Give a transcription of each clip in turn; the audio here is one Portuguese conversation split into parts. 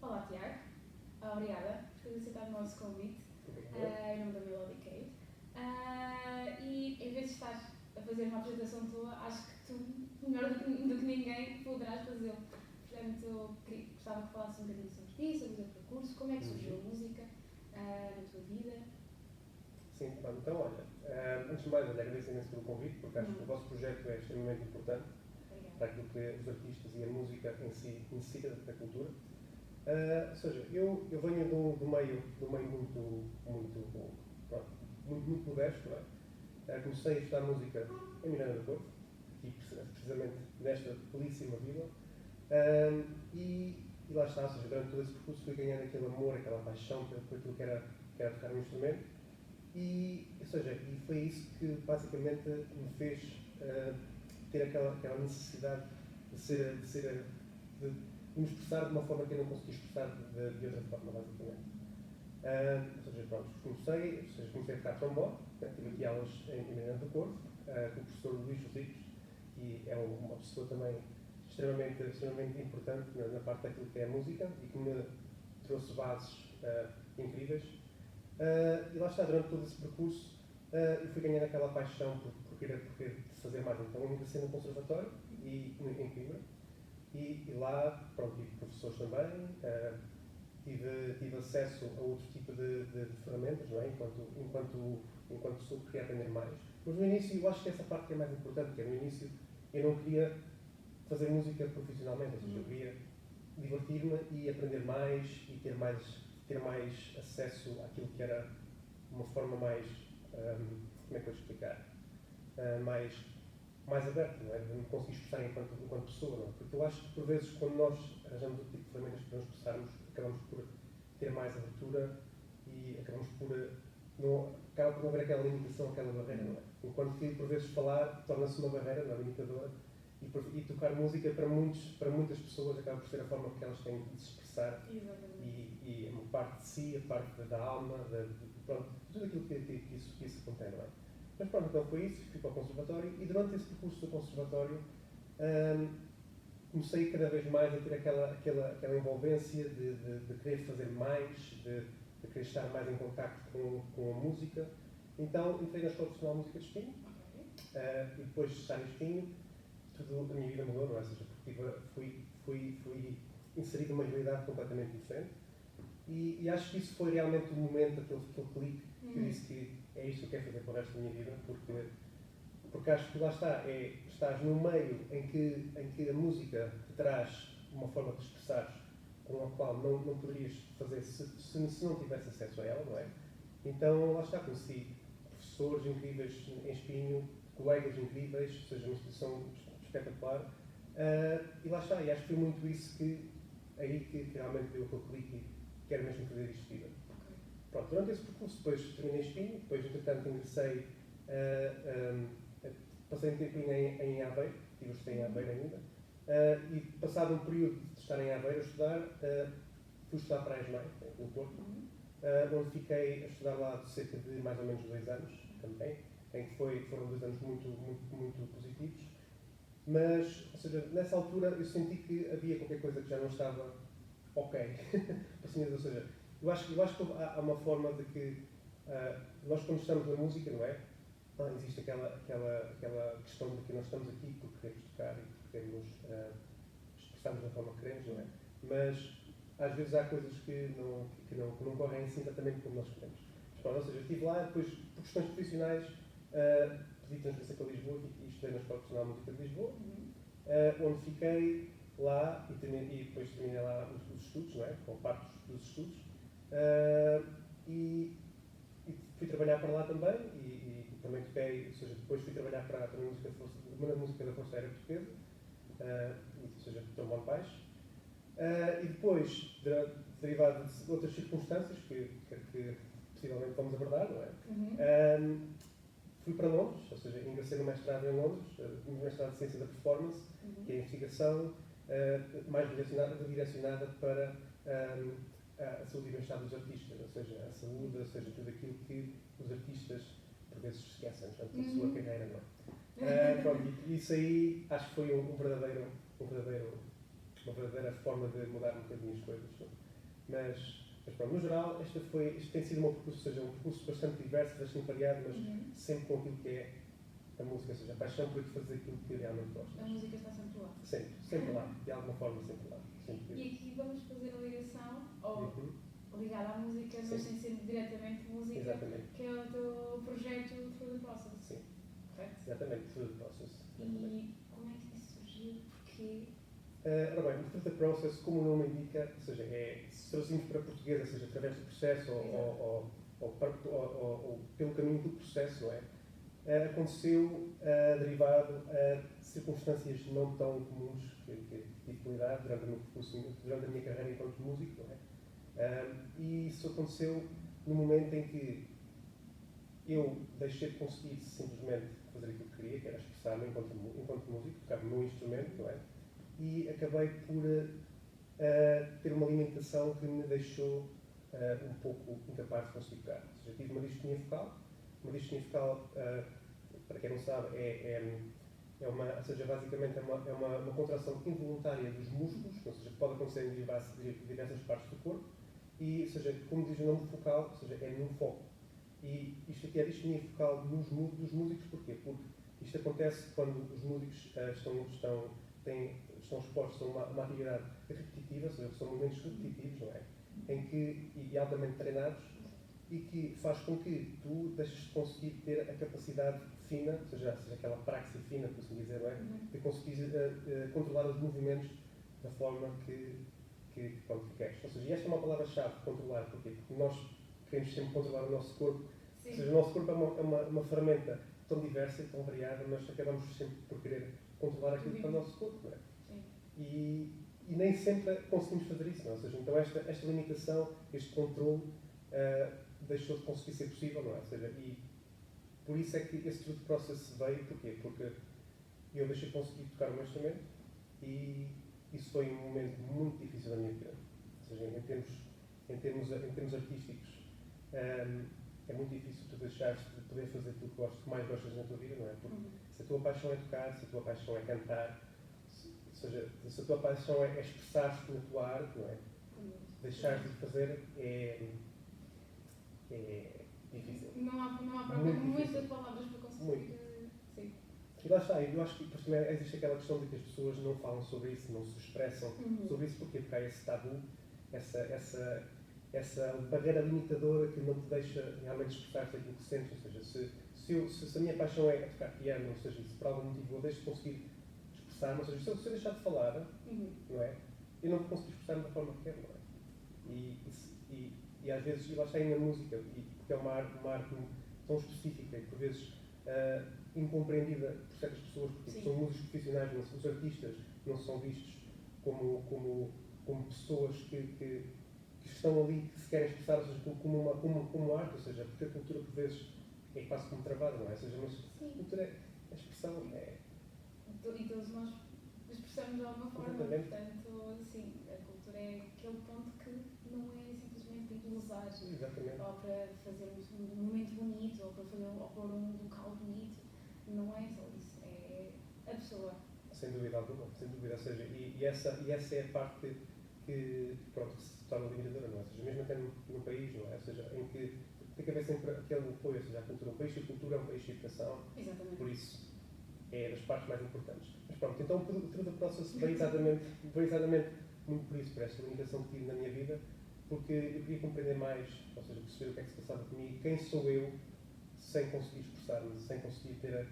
Olá, Tiago. Obrigada por ter aceitado o nosso convite em nome da Melody Cave. E em vez de estar a fazer uma apresentação tua, acho que tu, melhor do que ninguém, poderás fazê-lo. Portanto, gostava que falasses um bocadinho sobre ti, sobre o teu percurso, como é que surgiu a música na tua vida. Sim, então olha, antes de mais, agradeço imenso pelo convite, porque acho que o vosso projeto é extremamente importante para aquilo que os artistas e a música em si necessitam da cultura. Ou seja, eu venho do meio muito modesto, não é? Comecei a estudar música em Miranda do Porto, aqui precisamente nesta belíssima vila, e lá está, ou seja, durante todo esse percurso fui ganhando aquele amor, aquela paixão por aquilo que era tocar um instrumento, e foi isso que basicamente me fez ter aquela necessidade de me expressar de uma forma que eu não conseguia expressar de outra forma, basicamente. Comecei a tocar trombone, tive aqui aulas em Miranda do Porto, com o professor Luís Rodrigues, que é uma pessoa também extremamente importante na parte daquilo que é a música e que me trouxe bases incríveis. E lá está, durante todo esse percurso, eu fui ganhando aquela paixão por querer fazer mais. Então, eu ingressei no conservatório em Coimbra, e lá, pronto, tive professores também, tive acesso a outro tipo de ferramentas, não é? enquanto soube que queria aprender mais. Mas no início, eu acho que essa parte que é mais importante, que é no início, eu não queria fazer música profissionalmente, ou seja, eu queria divertir-me e aprender mais e ter mais acesso àquilo que era uma forma mais, como é que eu vou explicar, mais aberta, não é? De me conseguir expressar enquanto pessoa, não é? Porque eu acho que por vezes quando nós arranjamos outro tipo de ferramentas para nos expressarmos, acabamos por ter mais abertura e acaba por não haver aquela limitação, aquela barreira, não é? Enquanto que por vezes falar torna-se uma barreira, não é? Limitadora, e tocar música para muitas pessoas acaba por ser a forma que elas têm de se expressar. E uma parte de si, a parte da alma, pronto, tudo aquilo que isso contém, não é? Mas pronto, então foi isso, fui para o conservatório e durante esse percurso do conservatório comecei cada vez mais a ter aquela envolvência de querer fazer mais, de querer estar mais em contacto com a música. Então entrei na Escola Profissional de Música de Espinho e depois de estar em Espinho, tudo a minha vida mudou, não é? Ou seja, porque fui inserido numa realidade completamente diferente. E acho que isso foi realmente o momento, aquele clique, que eu disse que é isto que eu quero fazer para o resto da minha vida, porque acho que lá está, estás num meio em que a música te traz uma forma de expressares com a qual não poderias fazer se não tivesse acesso a ela, não é? Então lá está, conheci professores incríveis em Espinho, colegas incríveis, ou seja, uma instituição espetacular, e lá está, e acho que foi muito isso que realmente deu aquele clique e quero mesmo fazer isto de vida. Pronto, durante esse percurso, depois terminei Espinho, depois entretanto ingressei, passei um tempinho em Aveiro, estive a estudar em Aveiro ainda, e passado um período de estar em Aveiro a estudar, fui estudar para a ESMAI, no Porto, onde fiquei a estudar lá cerca de mais ou menos 2 anos também, em que foram 2 anos muito positivos. Mas, ou seja, nessa altura eu senti que havia qualquer coisa que já não estava ok. Ou seja, eu acho que há uma forma de que nós quando estamos na música, não é? Existe aquela questão de que nós estamos aqui porque queremos tocar e porque queremos expressarmos da forma que queremos, não é? Mas às vezes há coisas que não correm assim exatamente como nós queremos. Mas, pronto, ou seja, eu estive lá, depois, por questões profissionais, pedi transferência para Lisboa e estudei na Escola Profissional de Música de Lisboa, onde fiquei lá e depois terminei lá os estudos, não é? Com parte dos estudos. E fui trabalhar para lá também e também toquei, ou seja, depois fui trabalhar para uma música da Força Aérea Portuguesa, ou seja, trombone baixo. E depois, derivado de outras circunstâncias que possivelmente vamos abordar, não é? Fui para Londres, ou seja, ingressei no mestrado em Londres, no mestrado de Ciência da Performance, que é a investigação mais direcionada para a saúde e bem-estar dos artistas, ou seja, a saúde, ou seja, tudo aquilo que os artistas por vezes esquecem, portanto, a sua carreira, não é? Pronto, e isso aí acho que foi um verdadeiro uma verdadeira forma de mudar um bocadinho as coisas. Mas pronto, no geral, este tem sido um percurso, ou seja, um percurso bastante diverso, bastante variado, mas sempre com aquilo que é a música, ou seja, a paixão por fazer aquilo que realmente gosto. A música está sempre lá. Sempre lá, de alguma forma sempre lá. Sempre. E aqui vamos fazer a ligação, ou ligar à música, mas sem ser diretamente música, exatamente. Que é o teu projeto Through the Process. Sim. Correto? Exatamente, Through the Process. Exatamente. E como é que isso surgiu? Porquê? Ora bem, o Through the Process, como o nome indica, ou seja, se traduzimos para português, ou seja, através do processo ou pelo caminho do processo, não é? Aconteceu derivado a circunstâncias não tão comuns que tive que lidar durante o meu percurso, durante a minha carreira enquanto músico, não é? E isso aconteceu no momento em que eu deixei de conseguir simplesmente fazer aquilo que queria, que era expressar-me enquanto músico, tocar no meu instrumento, não é? E acabei por ter uma limitação que me deixou um pouco incapaz de conseguir tocar. Ou seja, tive uma disfonia focal. Uma disfonia focal, para quem não sabe, ou seja, basicamente é uma contração involuntária dos músculos, ou seja, pode acontecer em diversas partes do corpo, e, ou seja, como diz o nome focal, ou seja, é num foco. E isto aqui é a disfonia focal dos músicos, porquê? Porque isto acontece quando os músicos estão expostos a uma atividade repetitiva, ou seja, são movimentos repetitivos, não é? E altamente treinados, e que faz com que tu deixes de conseguir ter a capacidade fina, ou seja aquela praxis fina, por assim dizer, não é? De conseguir controlar os movimentos da forma que queres. Ou seja, e esta é uma palavra-chave, controlar, porquê? Porque nós queremos sempre controlar o nosso corpo. Sim. Ou seja, o nosso corpo é uma ferramenta tão diversa e tão variada, mas acabamos sempre por querer controlar aquilo que é o nosso corpo, não é? Sim. E nem sempre conseguimos fazer isso, não é? Ou seja, então esta limitação, este controle, deixou de conseguir ser possível, não é? Ou seja, e por isso é que esse Through the Process veio, porquê? Porque eu deixei de conseguir tocar o meu instrumento e isso foi um momento muito difícil da minha vida. Ou seja, em termos artísticos, é muito difícil tu deixares de poder fazer aquilo que mais gostas na tua vida, não é? Porque se a tua paixão é tocar, se a tua paixão é cantar, ou seja, se a tua paixão é expressar-te na tua arte, não é? Deixares de fazer é difícil. Não há muitas palavras para conseguir. Sim. E lá está, eu acho que também existe aquela questão de que as pessoas não falam sobre isso, não se expressam sobre isso, porque há esse tabu, essa barreira limitadora que não te deixa realmente expressar-te aquilo que sentes. Ou seja, se a minha paixão é tocar piano, ou seja, se por algum motivo eu deixo de conseguir expressar-me, ou seja, se eu deixar de falar, não é? Eu não vou conseguir expressar-me da forma que quero, não é? E às vezes, lá está aí na música, porque é uma arte tão específica e por vezes incompreendida por certas pessoas, porque são músicos profissionais, os artistas não são vistos como pessoas que estão ali, que se querem expressar, ou seja, como arte, ou seja, porque a cultura por vezes é quase como travada, não é? Ou seja, mas a cultura, a expressão é... E todos nós expressamos de alguma forma, portanto, sim, a cultura é aquele ponto que não é simplesmente para usar, ou para fazer um momento bonito, ou para pôr um local bonito, não é só isso, é a pessoa. Sem dúvida alguma, sem dúvida, ou seja, e essa é a parte que se torna limitadora, não é? Ou seja, mesmo até no país, não é? Ou seja, em que tem que haver sempre aquele apoio, ou seja, a cultura é um país de cultura, é um país de educação. Exatamente. Por isso, é das partes mais importantes. Mas pronto, então o Through the Process veio exatamente muito por isso, por esta limitação que tive na minha vida, porque eu queria compreender mais, ou seja, perceber o que é que se passava comigo, quem sou eu, sem conseguir expressar-me, sem conseguir ter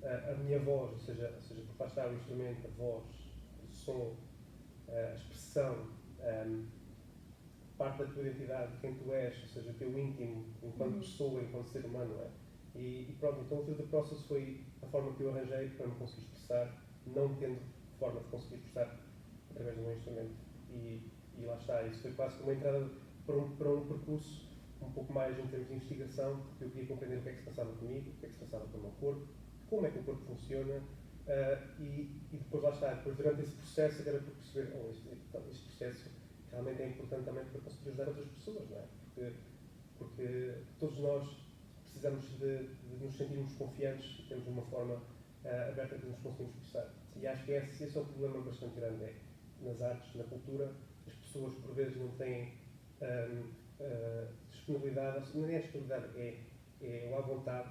a minha voz, ou seja, por lá está o instrumento, a voz, o som, a expressão, parte da tua identidade, quem tu és, ou seja, o teu íntimo, enquanto pessoa, enquanto ser humano, não é? E pronto, então o Through the Process foi a forma que eu arranjei para me conseguir expressar, não tendo forma de conseguir expressar através do meu instrumento. E lá está, isso foi quase como uma entrada para um percurso um pouco mais em termos de investigação, porque eu queria compreender o que é que se passava comigo, o que é que se passava com o meu corpo, como é que o corpo funciona, e depois lá está, depois durante esse processo acabei por perceber, este processo realmente é importante também para conseguir ajudar outras pessoas, não é? Porque todos nós precisamos de nos sentirmos confiantes e temos uma forma aberta de nos conseguirmos expressar. E acho que esse é um problema bastante grande, nas artes, na cultura, as pessoas por vezes não têm disponibilidade, não é disponibilidade, é a vontade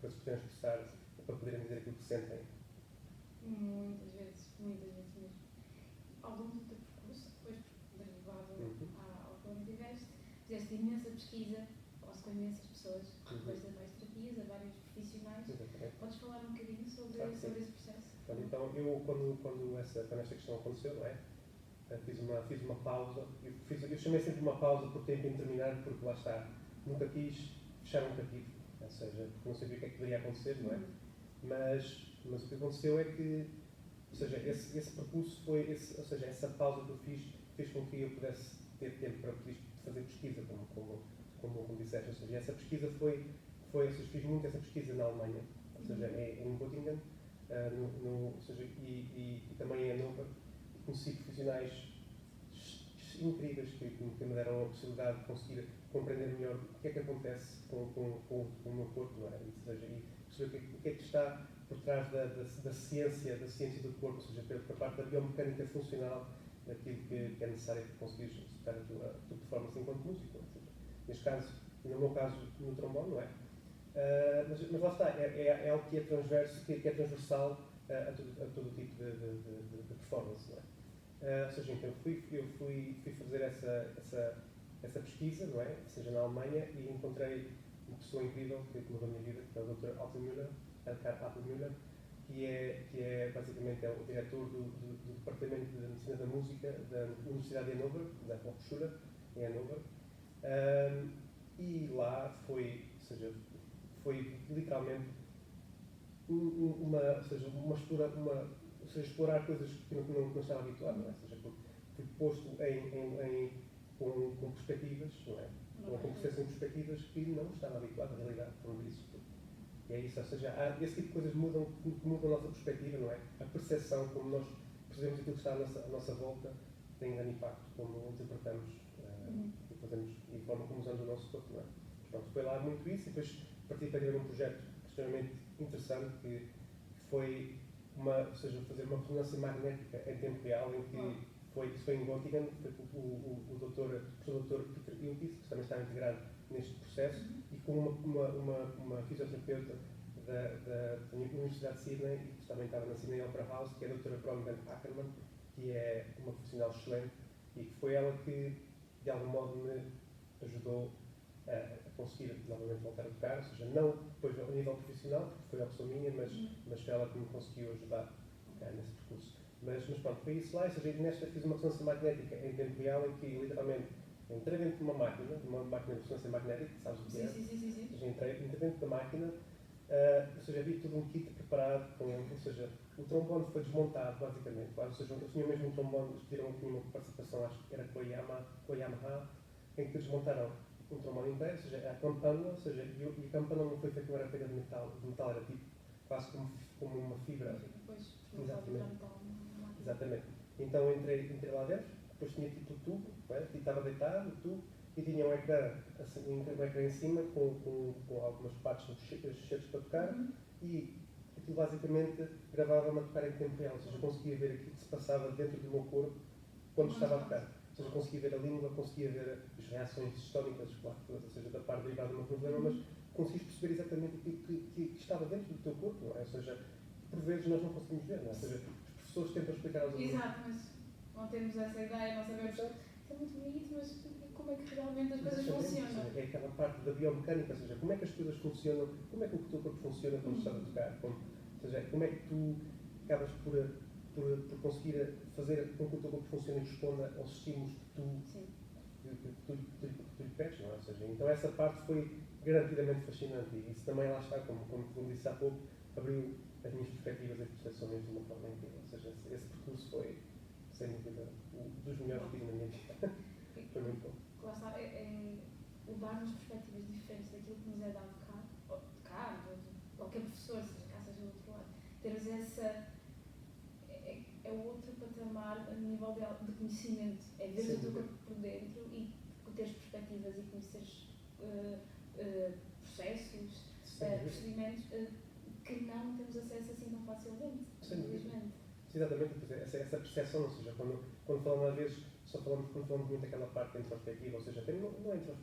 para se poderem expressar, para poderem dizer aquilo que sentem. Muitas vezes mesmo. Ao longo do teu percurso, depois derivado ao que tiveste, fizeste imensa pesquisa, posso com imensas pessoas, recorreste a várias terapias, a vários profissionais. Exatamente. Podes falar um bocadinho sobre esse processo? Então, eu, quando esta questão aconteceu, não é? Fiz uma pausa. Eu chamei sempre uma pausa por tempo indeterminado, porque lá está, nunca quis fechar um capítulo, ou seja, porque não sabia o que é que poderia acontecer, não é? Mas o que aconteceu é que, ou seja, esse percurso foi, ou seja, essa pausa que eu fiz fez com que eu pudesse ter tempo para fazer pesquisa, como disseste, ou seja, essa pesquisa ou seja, fiz muito essa pesquisa na Alemanha, ou seja, em Göttingen, ou seja, e também em Hannover, e conheci profissionais incríveis que me deram a possibilidade de conseguir compreender melhor o que é que acontece com o meu corpo, não é? Ou seja, e perceber o que é que está por trás da ciência do corpo, ou seja, pela parte da biomecânica funcional daquilo que é necessário para conseguir executar a tua performance enquanto músico. Ou seja, neste caso, no meu caso, no trombone, não é? Mas lá está, é algo que é transverso, que é transversal a todo tipo de performance, não é? Ou seja, então eu fui fazer essa pesquisa, não é? Ou seja, na Alemanha, e encontrei uma pessoa incrível que mudou a minha vida, que é o Dr. Elkar Appelmüller, que é basicamente o diretor do Departamento de Medicina da Música da Universidade de Hannover, da Hochschule em Hannover. E lá foi literalmente explorar coisas que não estava habituado, não é? Ou seja, fui posto com perspectivas, não é? Com processos em perspectivas que não estava habituado à realidade, como disse. E é isso, ou seja, esse tipo de coisas mudam a nossa perspectiva, não é? A percepção, como nós percebemos aquilo que está à nossa volta, tem grande impacto como interpretamos e fazemos, e a forma como usamos o nosso corpo, não é? Pronto, foi lá muito isso, e depois participei de um projeto extremamente interessante que foi fazer uma ressonância magnética em tempo real, em que isso foi em Göttingen, foi o professor Peter Ilkis, que também está integrado neste processo, e com uma fisioterapeuta da Universidade de Sydney, que também estava na Sydney Opera House, que é a doutora Bronwyn Ackermann, que é uma profissional excelente, e que foi ela que, de algum modo, me ajudou a conseguir novamente voltar a tocar, ou seja, não depois a nível profissional, porque foi a opção minha, mas foi ela que me conseguiu ajudar nesse percurso. Mas pronto, foi isso lá, ou seja, nesta fiz uma ressonância magnética em tempo real, em que literalmente entrei dentro de uma máquina de ressonância magnética, sabes o que é? Sim. Ou seja, entrei dentro da máquina, ou seja, havia todo um kit preparado, ou seja, o trombone foi desmontado, basicamente. Ou seja, eu tinha mesmo um trombone, eles pediram que tinha uma participação, acho que era com a Yamaha, em que desmontaram um trombone inteiro, ou seja, a campana, ou seja, e a campana não foi feita, não era feita de metal, era tipo quase como uma fibra. Exatamente. Então entrei lá dentro, depois tinha tipo o tubo, e estava deitado, o tubo, e tinha um ecrã em cima com algumas partes cheias para tocar, e aquilo basicamente gravava-me a tocar em tempo real, ou seja, eu conseguia ver aquilo que se passava dentro do meu corpo quando estava a tocar. Ou seja, conseguia ver a língua, conseguia ver as reações histónicas, claro, ou seja, da parte derivada do meu problema, mas conseguiste perceber exatamente aquilo que estava dentro do teu corpo, não é? Ou seja, por vezes nós não conseguimos ver, não é? Ou seja, os professores tentam explicar aos alunos. Exato, mas não temos essa ideia, não sabemos. Isso é muito bonito, mas como é que realmente as coisas funcionam? É aquela parte da biomecânica, ou seja, como é que as coisas funcionam, como é que o teu corpo funciona quando estás a tocar, ou seja, como é que tu acabas por conseguir fazer com que o teu corpo funcione e responda aos estímulos que tu lhe pedes, não é? Ou seja, então essa parte foi garantidamente fascinante, e isso também lá está, como disse há pouco, abriu as minhas perspectivas e percepções de uma forma incrível. Ou seja, esse percurso foi, sem dúvida, dos melhores que tive na minha vida. Foi muito bom. Lá está, levar-nos perspectivas diferentes daquilo que nos é dado cá, de qualquer professor, seja cá, seja do outro lado. Teres essa. É outro patamar a nível de conhecimento. É ver o teu corpo por dentro e teres perspectivas e conheceres processos, procedimentos que não temos acesso assim tão facilmente, infelizmente. exatamente, essa percepção, ou seja, quando falamos às vezes, quando falamos muito daquela parte introspectiva, ou seja,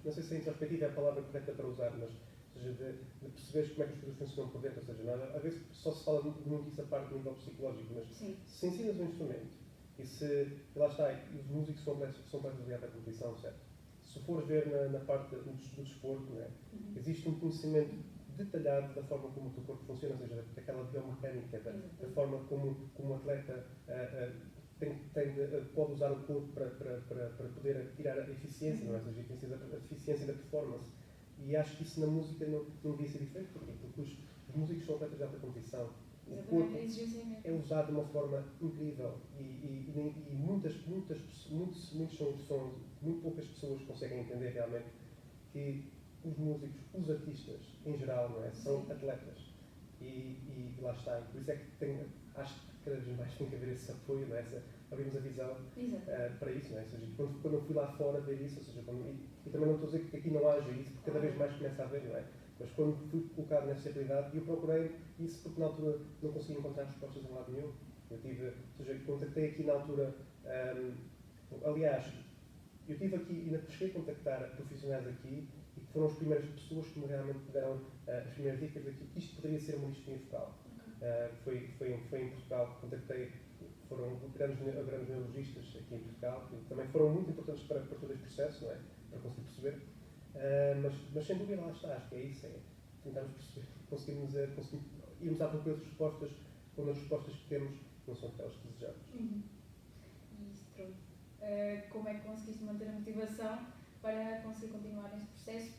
não sei se a introspectiva é a palavra correta para usar, mas ou seja, de perceberes como é que as coisas funcionam por dentro, ou seja, às vezes só se fala muito disso a parte do nível psicológico, mas se ensinas um instrumento e se, lá está, os músicos são mais ligados à competição, certo? Se fores ver na parte do desporto, não é? Existe um conhecimento detalhado da forma como o teu corpo funciona, ou seja, daquela biomecânica, da forma como o atleta pode usar o corpo para poder tirar a eficiência, não é? Ou seja, a eficiência da performance. E acho que isso na música não devia ser diferente. Porquê? Porque os músicos são atletas de alta competição. O corpo é usado de uma forma incrível e muito poucas pessoas conseguem entender realmente que os músicos, os artistas em geral, não é? São atletas. E lá está. E por isso é que acho que cada vez mais tem que haver esse apoio, não é? Abrimos a visão para isso, não é? Ou seja, quando eu fui lá fora ver isso, ou seja, e também não estou a dizer que aqui não haja isso, porque cada vez mais começa a haver, não é? Mas quando fui colocado nessa realidade, eu procurei isso porque na altura não conseguia encontrar respostas em lado nenhum. Ou seja, contactei aqui na altura, aliás, eu tive aqui, ainda cheguei a contactar profissionais aqui e que foram as primeiras pessoas que me realmente deram as primeiras dicas daquilo que isto poderia ser uma disciplina focal. Foi em Portugal que contactei, foram grandes neurologistas aqui em Portugal, que também foram muito importantes para todo este processo, não é? Para conseguir perceber. Mas sem dúvida lá está, acho que é isso, tentarmos perceber, conseguirmos irmos à procura de respostas quando as respostas que temos não são aquelas que desejamos. E isso, pronto. Como é que conseguiste manter a motivação para conseguir continuar neste processo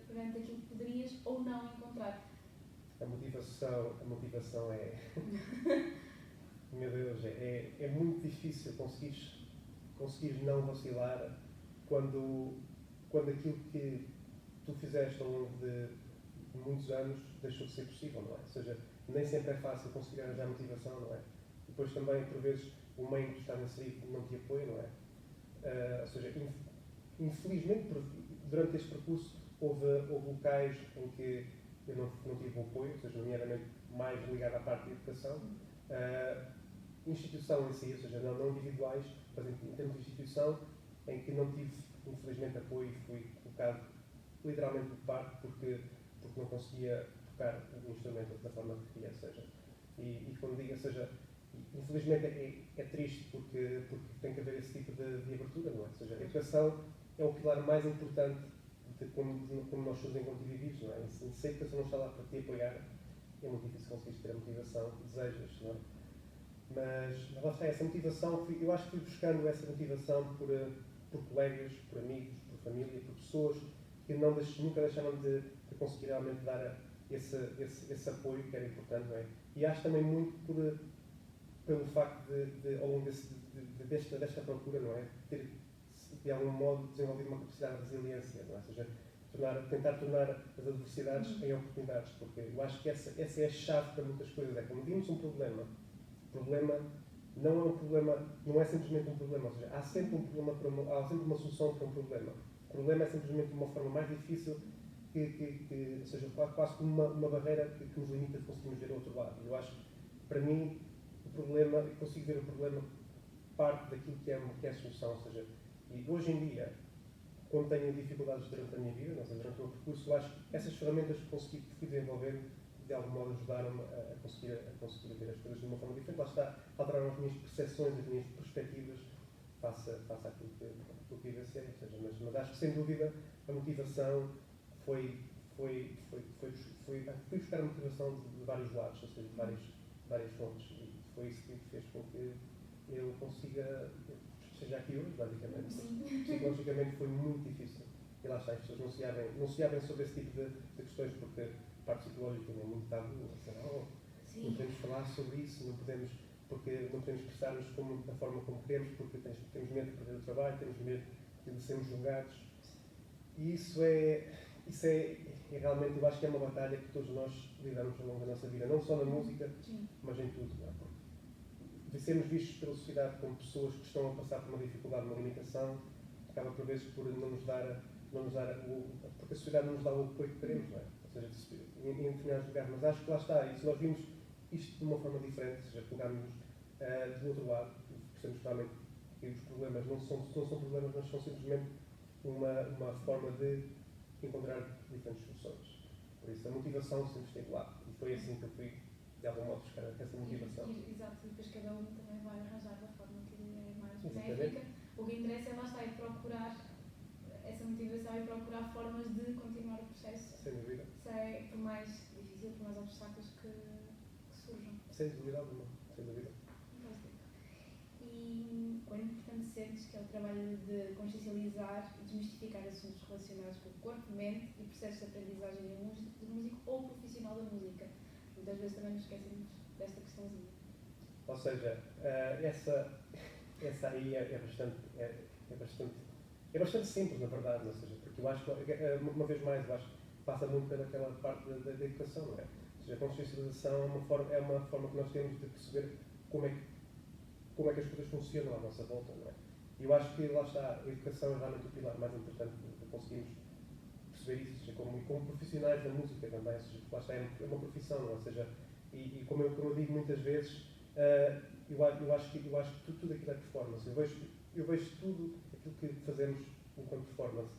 perante aquilo que poderias ou não encontrar? A motivação é... Meu Deus, é muito difícil conseguires não vacilar quando aquilo que tu fizeste ao longo de muitos anos deixou de ser possível, não é? Ou seja, nem sempre é fácil conseguir arranjar motivação, não é? Depois também, por vezes, o meio que está inserido não te apoia, não é? Ou seja, infelizmente, durante este percurso, houve locais em que eu não tive o apoio, ou seja, nomeadamente mais ligado à parte de educação. Instituição em si, ou seja, não individuais, mas em termos de instituição, em que não tive, infelizmente, apoio e fui colocado literalmente de parte porque não conseguia tocar o instrumento da forma que queria, seja. E quando digo, seja, infelizmente é triste porque tem que haver esse tipo de abertura, não é? Ou seja, a educação é o pilar mais importante de como nós somos enquanto indivíduos, não é? E se a educação não está lá para te apoiar, é muito difícil conseguir ter a motivação que desejas, não é? Mas lá está, essa motivação, eu acho que fui buscando essa motivação por colegas, por amigos, por família, por pessoas que nunca deixaram de conseguir realmente dar esse apoio que era importante, não é? E acho também muito pelo facto de ao longo desta procura, não é? Ter, de algum modo, desenvolvido uma capacidade de resiliência, não é? Ou seja, tentar tornar as adversidades em oportunidades, porque eu acho que essa é a chave para muitas coisas. É quando vimos um problema não é um problema, não é simplesmente um problema, ou seja, há sempre há sempre uma solução para um problema. O problema é simplesmente uma forma mais difícil, ou seja, quase como uma barreira que nos limita de conseguirmos ver o outro lado. Eu acho que, para mim, eu consigo ver o problema parte daquilo que é a solução, ou seja, e hoje em dia, quando tenho dificuldades durante a minha vida, durante o meu percurso, eu acho que essas ferramentas que fui desenvolvendo, de algum modo ajudaram-me a conseguir ver as coisas de uma forma diferente. Lá está, alteraram as minhas percepções, as minhas perspectivas face àquilo que vivenciei. Ou seja, mas acho que, sem dúvida, a motivação fui buscar a motivação de vários lados, ou seja, de várias fontes. E foi isso que fez com que eu consiga esteja aqui hoje, basicamente. Psicologicamente foi muito difícil. E lá está, as pessoas não se abrem sobre esse tipo de questões, porque a parte psicológica é muito tabu. Não podemos falar sobre isso, porque não podemos expressar-nos da forma como queremos, porque temos medo de perder o trabalho, temos medo de sermos julgados. E isso é realmente, eu acho que é uma batalha que todos nós lidamos ao longo da nossa vida, não só na música, mas em tudo. Não é? De sermos vistos pela sociedade como pessoas que estão a passar por uma dificuldade, uma limitação, acaba por vezes por não nos dar porque a sociedade não nos dá o apoio que queremos, não é? Ou seja, em determinados lugares. Mas acho que lá está, e se nós vimos isto de uma forma diferente, ou seja, pegámos Do outro lado, percebemos realmente que os problemas não são problemas, mas são simplesmente uma forma de encontrar diferentes soluções. Por isso, a motivação sempre esteve lá. E foi assim que eu fui, de algum modo, buscar essa motivação. Exato, e depois cada um também vai arranjar da forma que é mais Exatamente. benéfica. O que interessa é lá estar e procurar essa motivação e procurar formas de continuar o processo. Sem dúvida. Por mais difícil, por mais obstáculos que surjam. Sem dúvida alguma. Sem dúvida. Fantástico. E quão importante sentes que é o trabalho de consciencializar e desmistificar assuntos relacionados com o corpo, mente e processos de aprendizagem de músico ou profissional da música? Muitas vezes também nos esquecemos desta questãozinha. Ou seja, essa aí é bastante simples, na verdade. Ou seja, porque eu acho que, uma vez mais, eu acho que passa muito pelaquela parte da educação, não é? Ou seja, a consciencialização é uma forma que nós temos de perceber como é que as coisas funcionam à nossa volta, não é? E eu acho que, lá está, a educação é realmente o pilar mais importante de conseguirmos perceber isso, ou seja, como profissionais da música também, ou seja, lá está, é uma profissão, não é? Ou seja, e como eu digo muitas vezes, eu acho que tudo aquilo é performance. Eu vejo tudo aquilo que fazemos enquanto performance.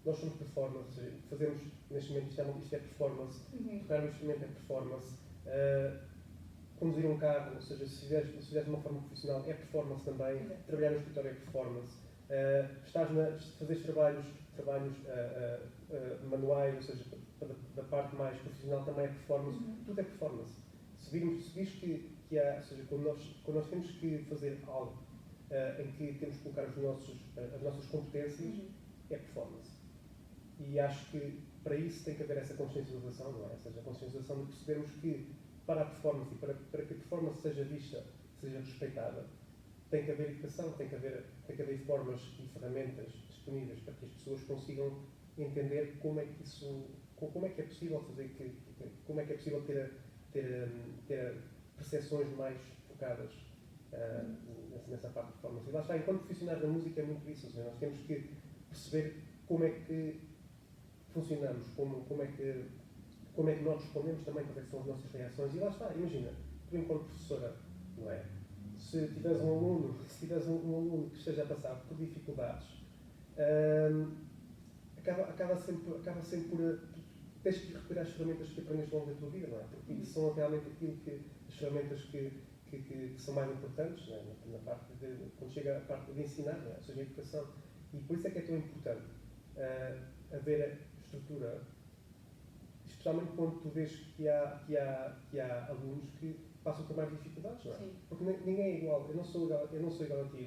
Nós somos performance, ou seja, fazemos neste momento isto é performance, tocar um instrumento é performance, conduzir um carro, ou seja, se fizeres de uma forma profissional é performance também, trabalhar no escritório é performance, fazeres trabalhos manuais, ou seja, da parte mais profissional também é performance, tudo é performance. Se vires que há, ou seja, quando nós temos que fazer algo em que temos que colocar as nossas competências, é performance. E acho que para isso tem que haver essa consciencialização, não é? Ou seja, a consciencialização de percebermos que para a performance e para que a performance seja vista, seja respeitada, tem que haver educação, tem que haver formas e ferramentas disponíveis para que as pessoas consigam entender como é que é possível fazer, como é que é possível ter percepções mais focadas nessa parte de performance. E lá está, enquanto profissionais da música é muito isso, ou seja, nós temos que perceber como é que funcionamos, como é que nós respondemos também, quais são as nossas reações. E lá está, imagina, tu enquanto professora, não é? Se tiveres um aluno que esteja a passar por dificuldades, acaba sempre por tens que recuperar as ferramentas que aprendeste ao longo da tua vida, não é? Porque isso são realmente as ferramentas que são mais importantes, não é? Na parte quando chega a parte de ensinar, não é? Ou seja, a educação. E por isso é que é tão importante haver a estrutura, especialmente quando tu vês que há alunos que passam por mais dificuldades, não é? Sim. Porque ninguém é igual. Eu não sou igual a ti, não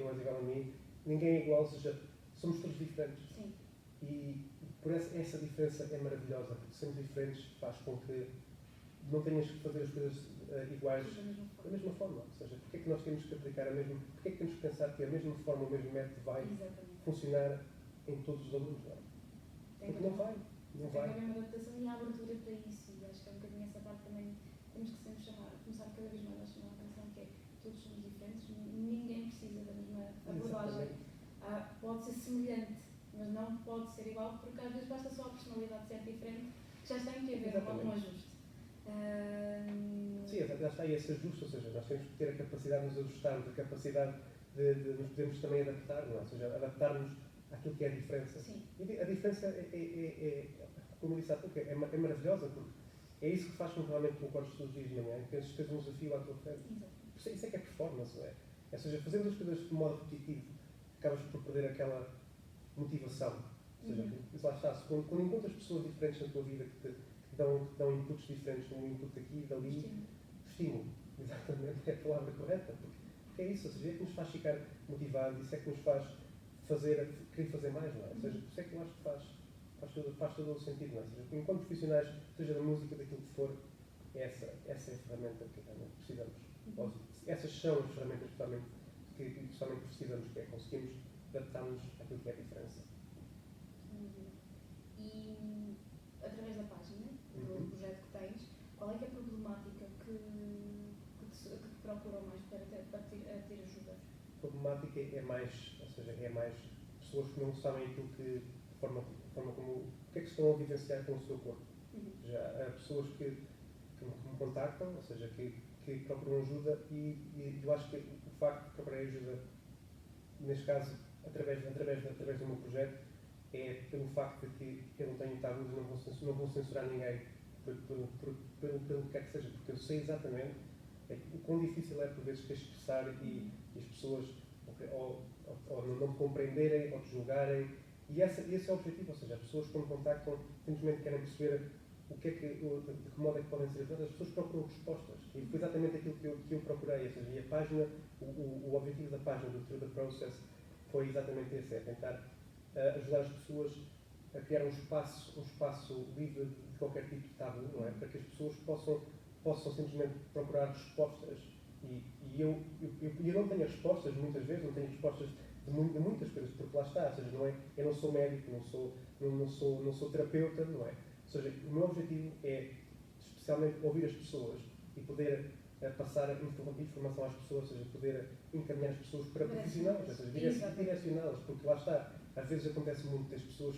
és igual a mim. Ninguém é igual, ou seja, somos todos diferentes. Sim. E por essa diferença é maravilhosa, porque sermos diferentes faz com que não tenhas que fazer as coisas iguais da mesma forma. Ou seja, porque é que nós temos que aplicar porque é que temos que pensar que a mesma forma, o mesmo método vai funcionar em todos os alunos, não é? Porque não vai. Tem que haver uma adaptação e a abertura para isso, e acho que é um bocadinho essa parte também. Temos que sempre começar cada vez mais a chamar a atenção, que é todos somos diferentes, ninguém precisa da mesma abordagem. Pode ser semelhante, mas não pode ser igual, porque às vezes basta só a personalidade ser diferente, que já tem que haver um ajuste. Sim, já está aí esse ajuste, ou seja, nós temos que ter a capacidade de nos ajustarmos, a capacidade de nos podermos também adaptar, não é? Ou seja, adaptarmos àquilo que é a diferença. Sim. E a diferença como eu disse há pouco, é maravilhosa, porque é isso que faz com que realmente tu acordes todos os dias de manhã, que tens um desafio à tua frente. Isso é que é performance, não é? Ou seja, fazendo as coisas de modo repetitivo, acabas por perder aquela motivação. Ou seja, lá está, quando encontras pessoas diferentes na tua vida que te dão inputs diferentes, um input aqui e dali, estímulo. Exatamente, é a palavra correta. Porque é isso, ou seja, é que nos faz ficar motivados, isso é que nos faz querer fazer mais, não é? Ou seja, por isso é que eu acho que faz todo o sentido, não é? Ou seja, enquanto profissionais, seja da música, daquilo que for, essa é a ferramenta que realmente precisamos. Essas são as ferramentas que precisamos, que é conseguirmos adaptar-nos àquilo que é a diferença. E através da página, do projeto que tens, qual é que é a problemática que te procuram mais para ter ajuda? A problemática é mais pessoas que não sabem aquilo que, de forma como, o que é que estão a vivenciar com o seu corpo. Já há pessoas que me contactam, ou seja, que que procuram ajuda e eu acho que o facto de procurar ajuda, neste caso, através do meu projeto, é pelo facto de que eu não tenho tabus, não vou censurar ninguém pelo que quer que seja, porque eu sei exatamente o quão difícil é por vezes te expressar e as pessoas ou não te compreenderem ou te julgarem. E esse é o objetivo, ou seja, as pessoas quando contactam simplesmente querem perceber de que modo é que podem ser ajudadas. As pessoas procuram respostas e foi exatamente aquilo que eu procurei, ou seja, e a página, o objetivo da página do Through the Process foi exatamente esse, é tentar ajudar as pessoas a criar um espaço livre de qualquer tipo de tabu, não é? Para que as pessoas possam simplesmente procurar respostas e eu não tenho as respostas muitas vezes, não tenho respostas de muitas coisas, porque lá está, ou seja, não é, eu não sou médico, não sou terapeuta, não é? Ou seja, o meu objetivo é especialmente ouvir as pessoas e poder passar informação às pessoas, ou seja, poder encaminhar as pessoas para profissionais, ou seja, direcioná-las, porque lá está, às vezes acontece muito das pessoas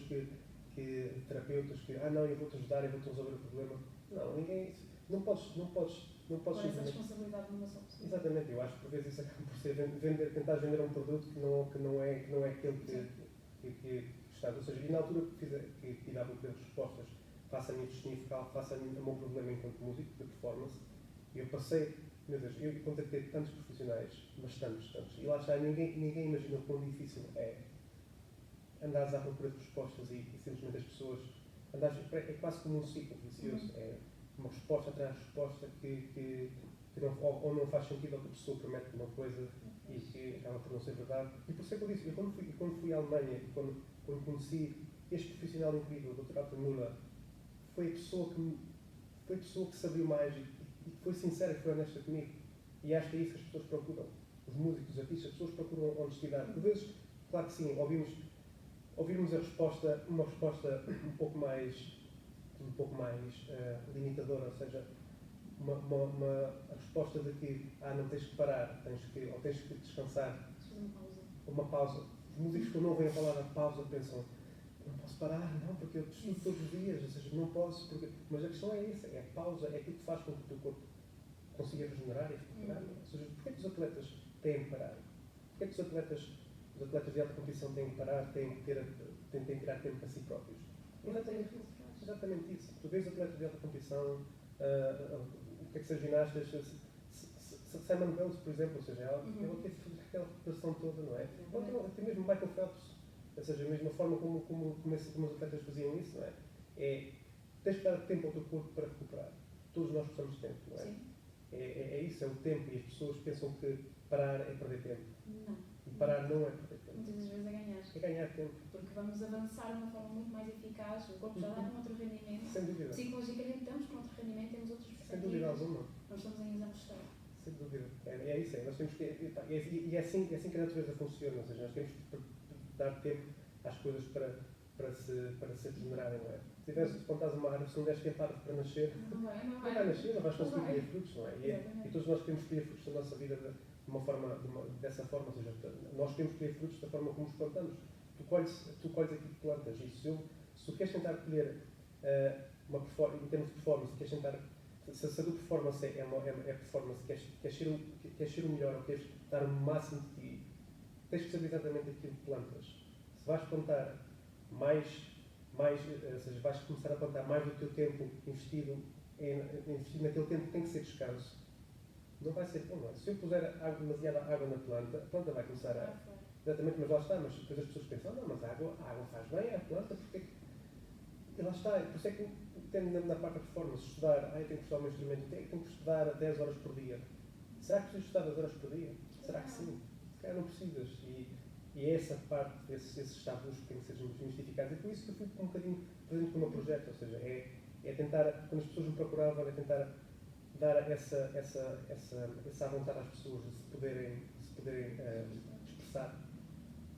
terapeutas que, não, eu vou-te ajudar, eu vou-te resolver o problema. Não, ninguém, não podes Pôr essa responsabilidade numa só pessoa. Exatamente, eu acho que por vezes isso acaba por ser tentar vender um produto que não é aquele que está. Ou seja, e na altura que tive a procura de respostas face a mim significado, face a meu problema enquanto músico, de performance, eu passei, meu Deus, eu contactei tantos profissionais, mas tantos, e lá está, ninguém imagina o quão difícil é andares à procura de respostas e simplesmente as pessoas, é quase como um ciclo vicioso, é uma resposta atrás de resposta que ou não faz sentido ou que a pessoa promete uma coisa e que acaba por não ser verdade. E por isso é que eu disse, quando fui à Alemanha e quando conheci este profissional incrível, o Dr. Arthur Müller, foi a pessoa que se abriu mais e foi sincera e foi honesta comigo. E acho que é isso que as pessoas procuram. Os músicos, os artistas, as pessoas procuram honestidade. Por vezes, claro que sim, ouvimos uma resposta um pouco mais limitadora, ou seja, a resposta de que não tens que parar, ou tens que descansar. Uma pausa. Os músicos que não ouvem a palavra pausa pensam, não posso parar, não, porque eu estudo todos os dias, ou seja, não posso, mas a questão é essa, é a pausa, é aquilo que faz com que o teu corpo consiga regenerar e recuperar. Ou seja, porquê que os atletas têm que parar? Porquê que os atletas de alta competição têm que parar, têm que tirar tempo para si próprios? Exatamente isso. Tu vês atletas de alta competição, o que é que são ginastas, Simon Biles, por exemplo, ou seja, ela teve aquela recuperação toda, não é? Ou até mesmo Michael Phelps, ou seja, a mesma forma como os atletas faziam isso, não é? Tens que dar tempo ao teu corpo para recuperar. Todos nós precisamos de tempo, não é? É isso, é o tempo, e as pessoas pensam que parar é perder tempo. Não. E parar não é perder tempo. Muitas das vezes é ganhar. É ganhar tempo. Porque vamos avançar de uma forma muito mais eficaz, o corpo já dá um outro rendimento. Sem dúvida. Psicologicamente estamos com outro rendimento, temos outros perspectivas. Sem dúvida alguma. Nós estamos em exaustão. Sem dúvida. É isso, nós temos que. E é assim que a natureza funciona, ou seja, nós temos que dar tempo às coisas para se regenerarem, não é? Se plantares uma árvore, se não deres tempo para nascer, Não vai nascer, não vais conseguir colher frutos, não é? E todos nós queremos colher frutos da nossa vida dessa forma, ou seja, nós queremos colher frutos da forma como os plantamos. Tu colhes aquilo que plantas, e se tu queres tentar colher em termos de performance, queres tentar. Se a tua performance é performance, queres ser o melhor, ou queres dar o máximo de ti, tens que saber exatamente aquilo que plantas. Se vais plantar ou seja, vais começar a plantar mais do teu tempo investido naquele tempo que tem que ser descanso, não vai ser bom, não é? Se eu puser demasiada água na planta, a planta vai começar a. Exatamente, mas lá está, mas depois as pessoas pensam, não, mas a água faz bem à planta, porque. E lá está, por isso é que tendo na parte da performance, estudar, eu tenho que estudar o meu instrumento, tenho que estudar 10 horas por dia. Será que precisas estudar 10 horas por dia? Será que sim? Se calhar não precisas. E é essa parte, esses tabus que têm que ser desmistificados. E por isso que eu fui um bocadinho presente com o meu projeto, ou seja, é tentar, quando as pessoas me procuravam, é tentar dar essa vontade às pessoas de se poderem expressar.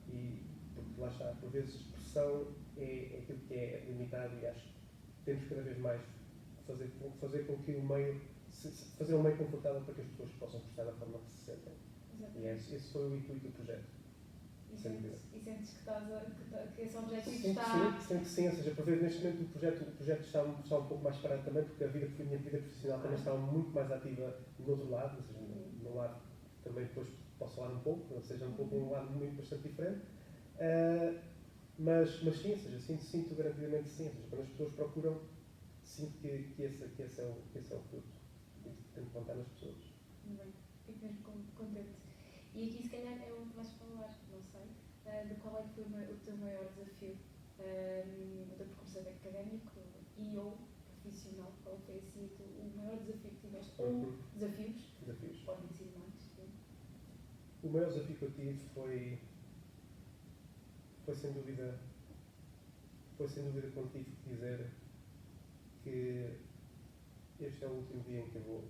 E, porque lá está, por vezes expressão é aquilo que é limitado e acho que temos cada vez mais fazer com que o meio, fazer um meio confortável para que as pessoas possam expressar da forma que se sentem. E esse foi o intuito do projeto. E sem dúvida. E sentes que, que esse objetivo Sinto está... que sim, ou seja, por vezes neste momento o projeto está um pouco mais parado também, porque a minha vida profissional também está muito mais ativa no outro lado, ou seja, no lado também depois posso falar um pouco, ou seja, um pouco um lado muito bastante diferente. Mas sim, ou seja, sinto garantidamente sim, ou seja, quando as pessoas procuram, sinto que esse é o fruto. E tenho que contar nas pessoas. Muito bem, fico mesmo contente. E aqui se calhar é onde vais falar, não sei, de qual é que foi o teu maior desafio no teu percurso académico e ou profissional, qual foi assim o maior desafio que tiveste, ou desafios, podem ser mais. Sim. O maior desafio que eu tive foi sem dúvida quando tive que dizer que este é o último dia em que eu vou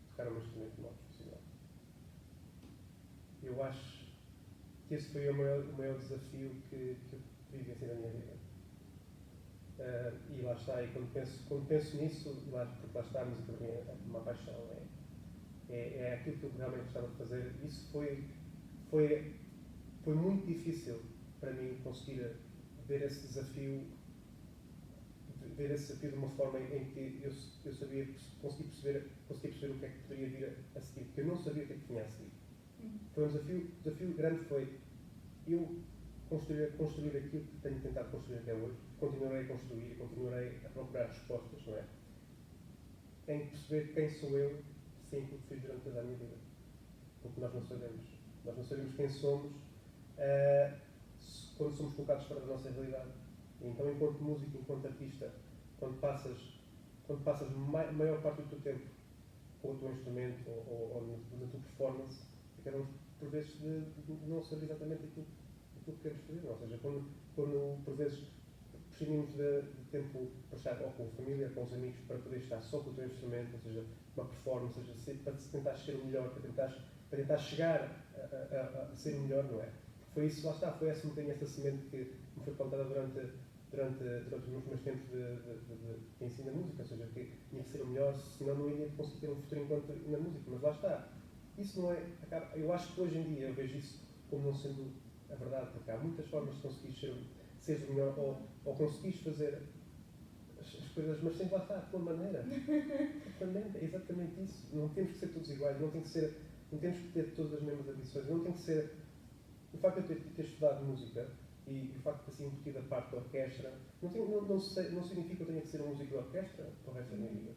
tocar um instrumento de modo profissional. Eu acho que esse foi o maior desafio que eu vivenciei na minha vida. E lá está, e quando penso nisso, porque lá está, a música para mim é uma paixão, é aquilo que eu realmente gostava de fazer. Isso foi muito difícil para mim conseguir ver esse desafio de uma forma em que eu sabia, consegui perceber o que é que poderia vir a seguir, porque eu não sabia o que é que vinha a seguir. Foi um desafio grande, foi eu construir aquilo que tenho tentado construir até hoje, continuarei a construir, continuarei a procurar respostas, não é? Em perceber quem sou eu, sem aquilo que fiz durante toda a minha vida. Porque nós não sabemos quem somos quando somos colocados fora da nossa realidade. E então, enquanto músico, enquanto artista, quando passas a maior parte do teu tempo com o teu instrumento ou na tua performance, acabamos por vezes de não saber exatamente aquilo que queremos fazer. Ou seja, quando por vezes prescindimos de tempo para estar ou com a família, com os amigos, para poder estar só com o teu instrumento, ou seja, uma performance, ou seja, para tentar ser o melhor, para tentar chegar a ser o melhor, não é? Foi isso, lá está, foi essa semente que me foi plantada durante os meus tempos de ensino da música, ou seja, que tinha que ser o melhor, senão não iria conseguir ter um futuro enquanto na música, mas lá está. Isso não é, eu acho que hoje em dia eu vejo isso como não sendo a verdade, porque há muitas formas de conseguir ser o melhor ou conseguires fazer as coisas, mas sempre lá está, a tua maneira. É exatamente isso. Não temos que ser todos iguais, não temos que ter todas as mesmas ambições, não tem que ser. O facto de eu ter estudado música e o facto de ter sido embutido a parte da orquestra não significa que eu tenha que ser um músico de orquestra para o resto da minha vida.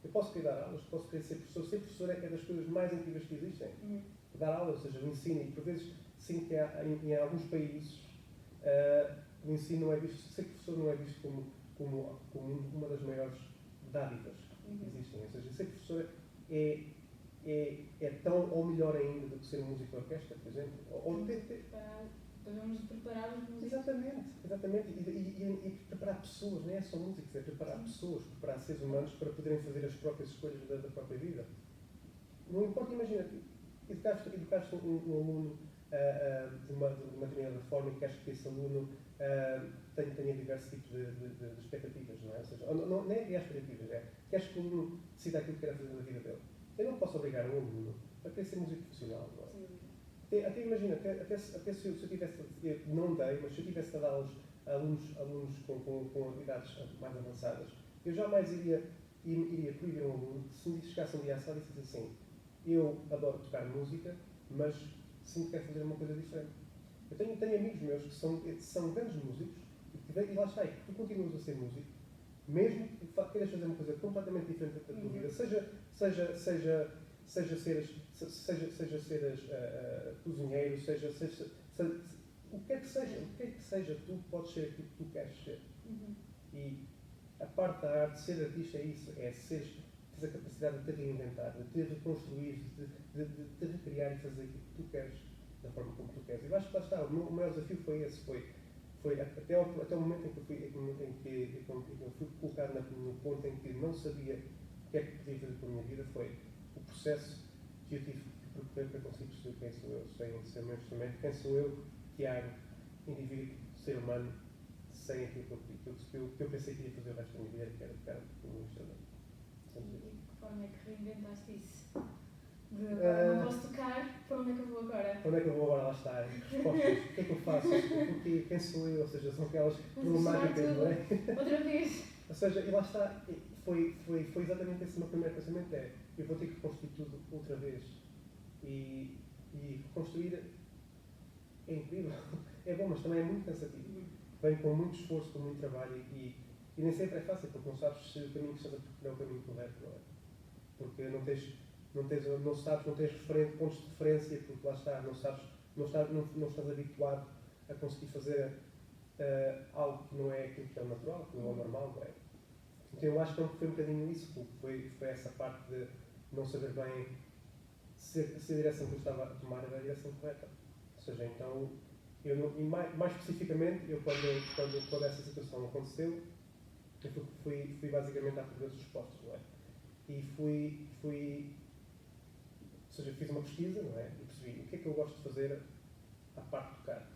Eu posso querer dar aulas, posso querer ser professor. Ser professor é das coisas mais incríveis que existem. Dar aulas, ou seja, o ensino, e por vezes sinto que em alguns países o ensino não é visto, ser professor não é visto como uma das maiores dádivas que existem. Ou seja, ser professor é tão ou melhor ainda do que ser um músico de orquestra, por exemplo. Devemos preparar os músicos. Exatamente. E preparar pessoas, não é só músicos, é preparar pessoas, preparar seres humanos para poderem fazer as próprias escolhas da própria vida. Não importa, imagina, educaste um aluno de uma determinada forma e queres que esse aluno tenha diversos tipos de expectativas, não é? Ou seja, não é criar expectativas, queres que o aluno decida aquilo que quer fazer na vida dele. Eu não posso obrigar um aluno a querer ser músico profissional, não é? Até imagina, até se eu tivesse, não dei, mas se eu tivesse a dar alunos com habilidades mais avançadas, eu jamais iria proibir um aluno que se me chegasse um dia à sala e dissesse assim: eu adoro tocar música, mas sinto que quero fazer uma coisa diferente. Eu tenho amigos meus que são grandes músicos e lá está, tu continuas a ser músico, mesmo que queiras fazer uma coisa completamente diferente da tua vida, seja seres cozinheiro, seja o que é que seja, tu podes ser aquilo que tu queres ser. E a parte da arte, ser artista é isso, teres a capacidade de te reinventar, de te reconstruir, de te recriar e fazer aquilo que tu queres, da forma como tu queres. E eu acho que lá está, o meu desafio foi esse, foi até o momento em que eu fui colocado no ponto em que não sabia o que é que podia fazer com a minha vida, foi o processo que eu tive que percorrer para conseguir perceber quem sou eu, sem ser o meu instrumento, quem sou eu, Tiago, indivíduo, ser humano, sem aquilo que eu pensei que ia fazer o resto da minha vida, que era tocar o meu instrumento. E de que forma é que reinventaste isso? Não posso tocar, para onde é que eu vou agora? Para onde é que eu vou agora? Lá está. Respostas. O que é que eu faço? Porquê? Quem sou eu? Ou seja, são aquelas problemáticas, não é? Outra vez. Ou seja, e lá está. Foi exatamente esse o meu primeiro pensamento. Eu vou ter que reconstruir tudo outra vez. E reconstruir é incrível. É bom, mas também é muito cansativo. Vem com muito esforço, com muito trabalho e nem sempre é fácil, porque não sabes se o caminho que estás a percorrer é o caminho correto, não é? Porque não tens pontos de referência, porque lá está, não estás habituado a conseguir fazer algo que não é aquilo que é o natural, que não é o normal, não é? Então eu acho que foi um bocadinho isso, foi essa parte de não saber bem se a direção que eu estava a tomar era a direção correta. Ou seja, então, e mais especificamente, quando essa situação aconteceu, eu fui basicamente à procura das respostas, não é? E ou seja, fiz uma pesquisa, não é? E percebi o que é que eu gosto de fazer à parte de tocar.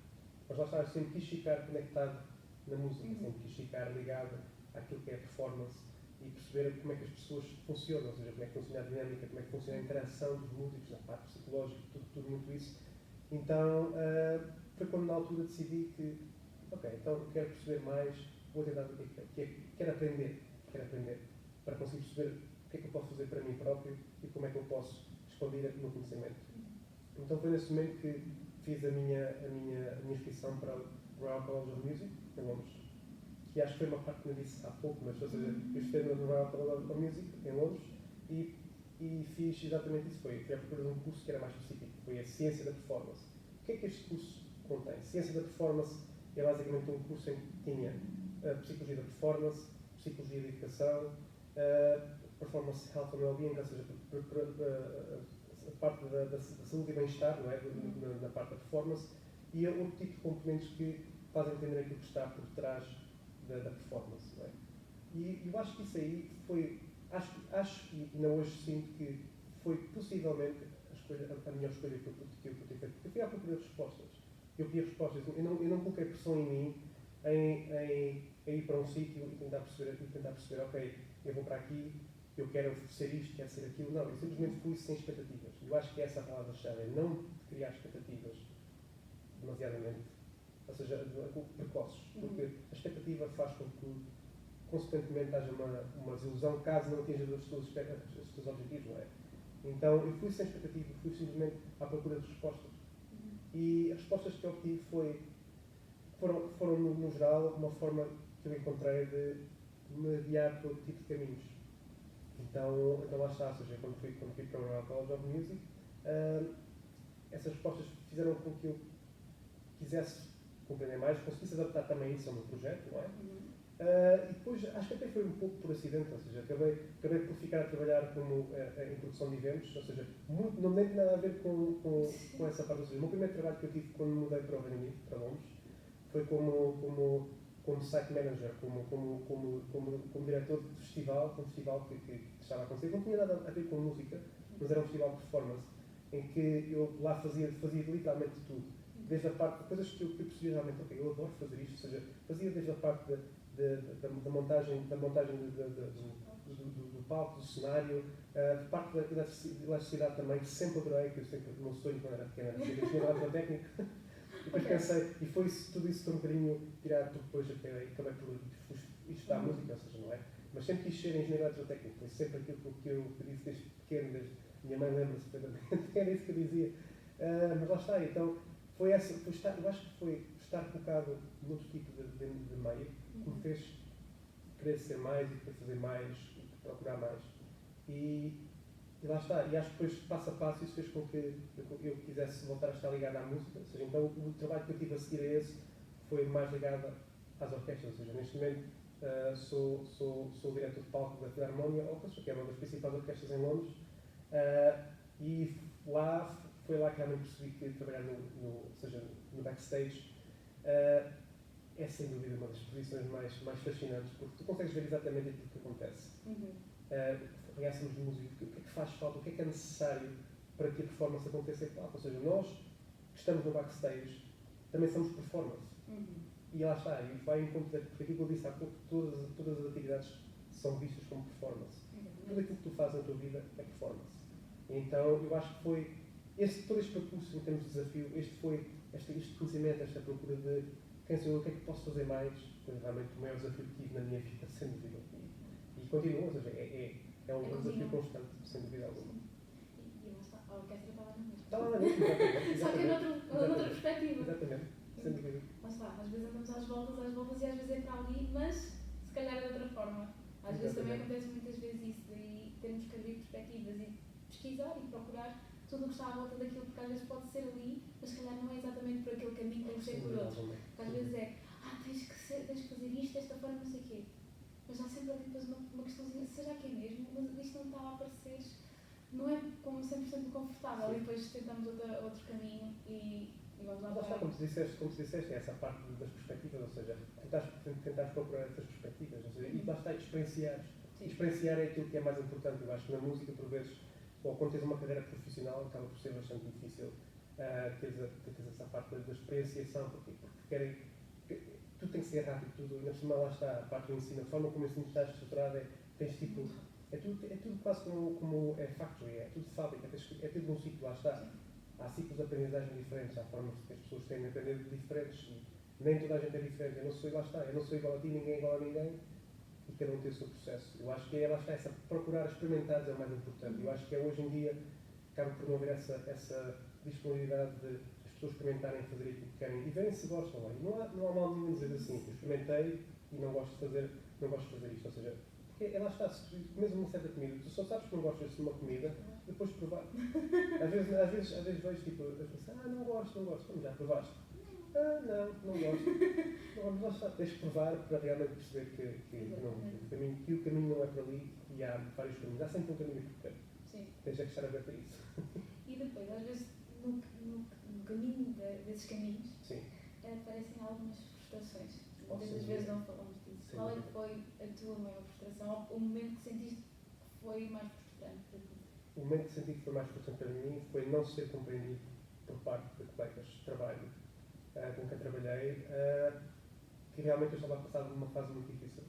Mas lá está, eu sempre quis ficar conectado na música, sempre quis ficar ligado àquilo que é a performance e perceber como é que as pessoas funcionam, ou seja, como é que funciona a dinâmica, como é que funciona a interação dos músicos, a parte psicológica, tudo muito isso. Então, foi quando na altura decidi que, ok, então quero perceber mais, vou tentar ver o que é que quero aprender para conseguir perceber o que é que eu posso fazer para mim próprio e como é que eu posso expandir o meu conhecimento. Então foi nesse momento que fiz a minha inscrição para o Royal College of Music, em Londres, que acho que foi uma parte que me disse há pouco, mas ou seja, eu esteve no Royal College of Music, em Londres, e fiz exatamente isso. Fui à procura de um curso que era mais específico, foi a Ciência da Performance. O que é que este curso contém? Ciência da Performance é basicamente um curso em que tinha Psicologia da Performance, Psicologia da Educação, Performance Health and Wellbeing, ou seja, a parte da saúde e bem-estar, não é? Na parte da performance, e outro tipo de componentes que fazem entender aquilo que está por trás da performance, não é? E eu acho que isso aí foi, acho e ainda hoje sinto que foi possivelmente a melhor escolha que eu pude ter feito. Eu fui à procura de respostas. Eu queria respostas. Eu não coloquei pressão em mim em ir para um sítio e tentar perceber, ok, eu vou para aqui, eu quero ser isto, quero ser aquilo. Não, eu simplesmente fui sem expectativas. Eu acho que essa é a palavra-chave, é não criar expectativas demasiadamente, ou seja, precoces, porque a expectativa faz com que, consequentemente, haja uma desilusão caso não atinjas os teus objetivos, não é? Então, eu fui sem expectativa, fui simplesmente à procura de respostas. E as respostas que eu obtive foram no geral, uma forma que eu encontrei de me guiar por outro tipo de caminhos. Então lá está, ou seja, quando fui para o Royal College of Music, essas respostas fizeram com que eu quisesse compreender mais, conseguisse adaptar também isso ao meu projeto, não é? E depois, acho que até foi um pouco por acidente, ou seja, acabei por ficar a trabalhar em produção de eventos, ou seja, não tem nada a ver com essa parte. Ou seja, o meu primeiro trabalho que eu tive quando me mudei para o Reino Unido, para Londres, foi como site manager, como diretor de festival, um festival que estava a acontecer. Não tinha nada a ver com música, mas era um festival de performance, em que eu lá fazia literalmente tudo. Desde a parte de coisas que eu percebi realmente, ok, eu adoro fazer isto, ou seja, fazia desde a parte da montagem do palco, do cenário, parte da elasticidade também, que sempre adorei, que eu sempre, o meu sonho quando era pequeno era ser engenheiro técnico. E depois pensei, e tudo isso foi um bocadinho tirado, porque depois acabei por estudar música, ou seja, não é? Mas sempre quis ser engenheiro eletrotécnico, foi sempre aquilo que eu disse desde pequeno, minha mãe lembra-se perfeitamente, era isso que eu dizia. Mas lá está, então, eu acho que foi estar colocado noutro tipo de meio que me fez querer ser mais e querer fazer mais e procurar mais. E lá está, e acho que depois, passo a passo, isso fez com que eu quisesse voltar a estar ligado à música. Ou seja, então o trabalho que eu tive a seguir a esse foi mais ligado às orquestras. Ou seja, neste momento sou o diretor de palco da Philharmonia Orchestra, que é uma das principais orquestras em Londres, e foi lá que realmente percebi que trabalhar no backstage é sem dúvida uma das posições mais fascinantes, porque tu consegues ver exatamente aquilo que acontece. Reações de música, o que é que faz falta, o que é necessário para que a performance aconteça em palco. Ou seja, nós que estamos no backstage também somos performance. E lá está, e vai em conta porque aquilo que eu disse há pouco, todas as atividades são vistas como performance. Tudo aquilo que tu fazes na tua vida é performance. Então, eu acho que foi todo este percurso em termos de desafio, este conhecimento, esta procura de quem sou eu, o que é que posso fazer mais, foi realmente o maior desafio que tive na minha vida, sem dúvida. E continua, ou seja, é um desafio constante, sem dúvida alguma. E lá está, a orquestra está lá na mesma. Está lá na mesma, exatamente. Só que é noutra perspectiva. Exatamente, sem dúvida. Lá está, às vezes andamos às voltas e às vezes é para ali, mas se calhar é de outra forma. Às vezes também acontece muitas vezes isso, daí termos que abrir perspectivas e pesquisar e procurar tudo o que está à volta daquilo, porque às vezes pode ser ali, mas se calhar não é exatamente por aquele caminho, tem que ser por outro. Porque às vezes é, tens que fazer isto desta forma, não sei o quê. Mas há sempre ali depois uma questãozinha, será que é mesmo? Mas isto não está a aparecer, não é como 100% confortável. Sim. E depois tentamos outro caminho e vamos lá para como tu disseste, é essa parte das perspectivas, ou seja, tentares procurar essas perspectivas, ou seja, e lá está, experienciar. Experienciar é aquilo que é mais importante. Eu acho que na música, por vezes, ou quando tens uma carreira profissional, acaba por ser bastante difícil teres essa parte da experienciação, porque tudo tem que ser rápido, tudo, ainda por cima lá está, a parte do ensino, a forma como o ensino está estruturado, tens tipo, é tudo quase como é factory, é tudo fábrica, é tudo um ciclo, lá está. Há ciclos de aprendizagem diferentes, há formas que as pessoas têm de aprender diferentes, e nem toda a gente é diferente, eu não sou igual a ti, ninguém é igual a ninguém, e cada um tem o seu processo. Eu acho que lá está, procurar experimentar é o mais importante. Eu acho que hoje em dia acaba por não haver essa disponibilidade de as pessoas experimentarem fazer aquilo que querem e verem se gostam. Não há mal nenhum em dizer assim, eu experimentei e não gosto de fazer isto. Ou seja, porque lá está, se tu comes uma certa comida, tu só sabes que não gostas de uma comida depois de provar. Às vezes vejo tipo, eu penso, não gosto, como já provaste? Não gosto. Vamos lá estar, tens de provar para realmente perceber que o caminho não é para ali e há vários caminhos. Há sempre um caminho perfeito. Sim. Tens de estar a ver para isso. E depois, às vezes, no caminho desses caminhos, aparecem algumas frustrações. Muitas vezes não falamos disso. Sim. Qual é que foi a tua maior frustração? Ou o momento que sentiste que foi mais frustrante para ti? O momento que senti que foi mais frustrante para mim foi não ser compreendido por parte de colegas de trabalho com quem trabalhei, que realmente eu estava a passar por uma fase muito difícil.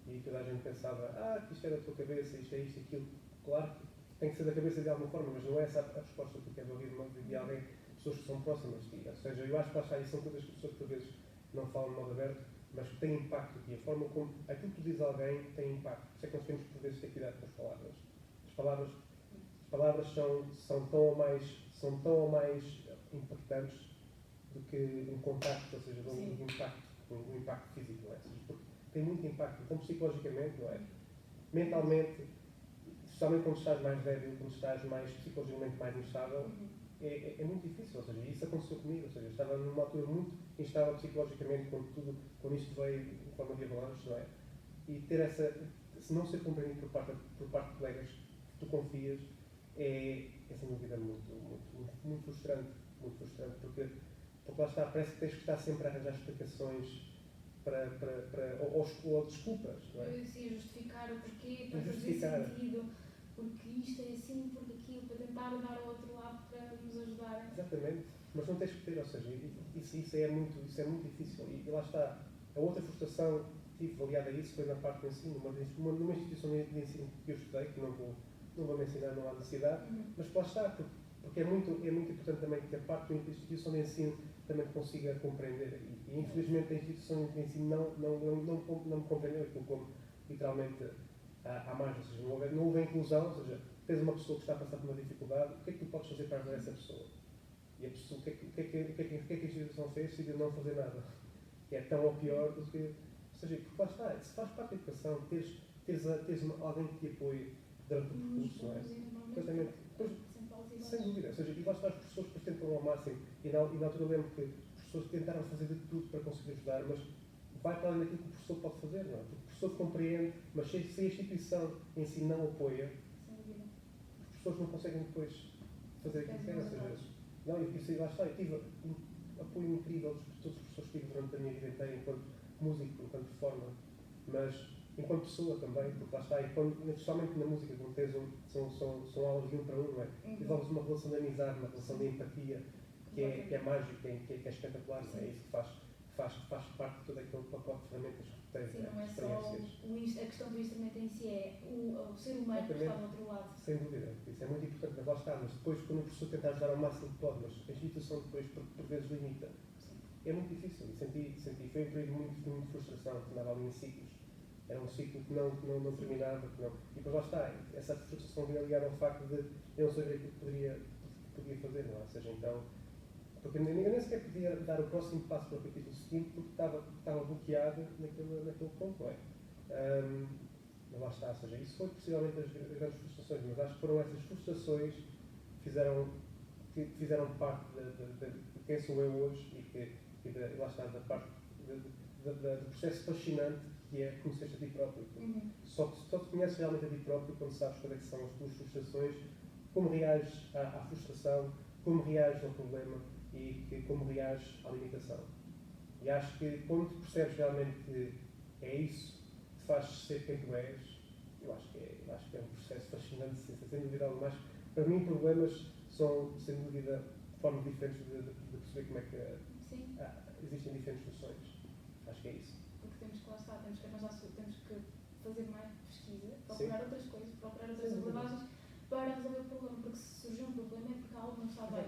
E toda a gente pensava, que isto é da tua cabeça, isto é isto, aquilo. Claro que tem que ser da cabeça de alguma forma, mas não é essa a resposta que tu queres ouvir de alguém, pessoas que são próximas de ti. Ou seja, eu acho que lá está, isso são coisas que as pessoas por vezes não falam de modo aberto, mas que têm impacto aqui. A forma como aquilo que tu dizes a alguém tem impacto. Por isso é que nós temos por vezes ter cuidado com as palavras. As palavras são tão ou mais impactantes do que um contacto, ou seja, um impacto físico, não é? Porque tem muito impacto, então psicologicamente, não é? Mentalmente, especialmente quando estás mais débil, quando estás mais psicologicamente mais instável, é muito difícil, ou seja, isso aconteceu comigo, ou seja, eu estava numa altura muito instável psicologicamente quando isto veio de forma de avalanche, não é? E se não ser compreendido por parte de colegas que tu confias, é sem dúvida muito frustrante, porque lá está, parece que tens que estar sempre a arranjar explicações ou desculpas, não é? Sim, justificar o porquê, para fazer sentido, porque isto é assim, porque aquilo, para tentar dar ao outro lado para nos ajudar. Exatamente, mas não tens que ter, ou seja, isso é muito difícil. E lá está, a outra frustração que tive aliada a isso foi na parte do ensino, numa instituição de ensino que eu estudei, que não vou mencionar, não há necessidade, mas lá está, porque é muito importante também que a parte da instituição de ensino também consiga compreender. E infelizmente a instituição de ensino não me compreendeu aquilo como literalmente há mais, ou seja, não houve inclusão, ou seja, tens uma pessoa que está a passar por uma dificuldade, o que é que tu podes fazer para ajudar essa pessoa? E a pessoa, o que é que a instituição fez se não fazer nada? E é tão ou pior do que. Ou seja, porque lá está, se faz parte da educação, teres alguém que te apoie durante o percurso, não é? Exatamente. Sem dúvida, ou seja, e lá está, as pessoas depois tentam ao máximo, e na altura eu lembro que as pessoas tentaram fazer de tudo para conseguir ajudar, mas vai para além daquilo que o professor pode fazer, não é? Porque o professor compreende, mas se a instituição em si não apoia, as pessoas não conseguem depois fazer aquilo que querem, ou seja, lá está, eu tive um apoio incrível de todos os professores que tive durante a minha vida inteira, enquanto músico, enquanto performer, mas enquanto pessoa também, porque lá está, especialmente na música, quando tens são aulas de 1 para 1, não é? Desenvolves uma relação de amizade, uma relação de empatia, que é mágica, que é espetacular, não é? Isso que faz parte de todo aquele pacote de ferramentas que tens, Sim, não é só experiências. a questão do instrumento em si, é o ser humano que está do outro lado. Sem dúvida, isso é muito importante, mas lá está, mas depois quando o professor tenta ajudar ao máximo que pode, mas a instituição depois por vezes limita, é muito difícil, e senti, foi um período de muita frustração, que andava ali em ciclos, era um ciclo que não terminava, e depois lá está, essa frustração veio ligada ao facto de eu não saber aquilo que podia fazer, não é? Ou seja, então, porque eu nem sequer podia dar o próximo passo para o capítulo seguinte porque estava bloqueado naquele ponto, não é? Mas lá está, ou seja, isso foi possivelmente as grandes frustrações, mas acho que foram essas frustrações que fizeram parte de quem sou eu hoje e lá está, da parte do processo fascinante que é conhecer-te a ti próprio. Só te conheces realmente a ti próprio quando sabes quais é que são as tuas frustrações, como reages à frustração, como reages ao problema e como reages à limitação. E acho que quando tu percebes realmente que é isso que te faz ser quem tu és, eu acho que é um processo fascinante, sem dúvida alguma. Mas, para mim, problemas são, sem dúvida, formas diferentes de perceber como é que existem diferentes soluções. Acho que é isso. Porque temos que lá estar, temos que arranjar, temos que fazer mais pesquisa, procurar outras coisas, procurar outras abordagens para resolver o problema, porque se surgiu um problema é porque algo não está bem,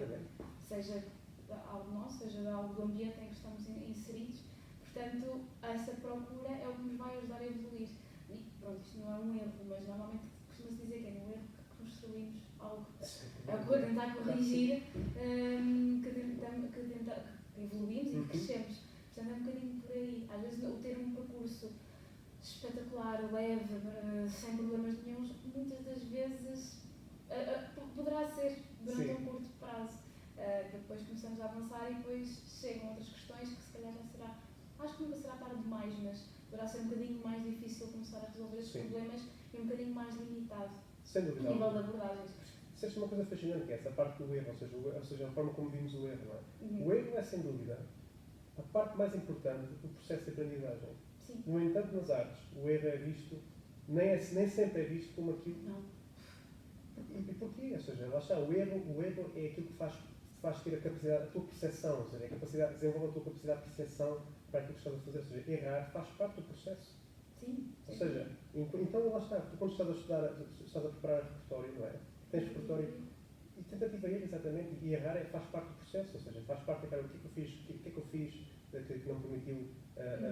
seja algo nosso, seja algo do ambiente em que estamos inseridos. Portanto, essa procura é o que nos vai ajudar a evoluir. E pronto, isto não é um erro, mas normalmente costuma-se dizer que é um erro que construímos algo a tentar corrigir, que evoluímos e que crescemos. Portanto, é um bocadinho por aí. Às vezes, o ter um percurso espetacular, leve, sem problemas nenhuns, muitas das vezes poderá ser durante um curto prazo. Que depois começamos a avançar e depois chegam outras questões que se calhar já será, acho que nunca será tarde demais, mas poderá ser um bocadinho mais difícil começar a resolver esses problemas e um bocadinho mais limitado sem dúvida, a nível de abordagens. Disseste uma coisa fascinante, que é essa parte do erro, ou seja, a forma como vimos o erro, não é? O erro é, sem dúvida, a parte mais importante do processo de aprendizagem. Sim. No entanto, nas artes, o erro é visto, nem sempre é visto como aquilo. Não. E porquê? Ou seja, lá está, o erro é aquilo que faz ter a capacidade, a tua percepção, ou seja, desenvolve a tua capacidade de percepção para aquilo que estás a fazer. Ou seja, errar faz parte do processo. Sim. Ou seja, então lá está, tu quando estás a estudar, estás a preparar repertório, não é? Tens repertório e tentativa e erro, exatamente, e errar faz parte do processo, ou seja, faz parte daquilo, o que é que eu fiz que não me permitiu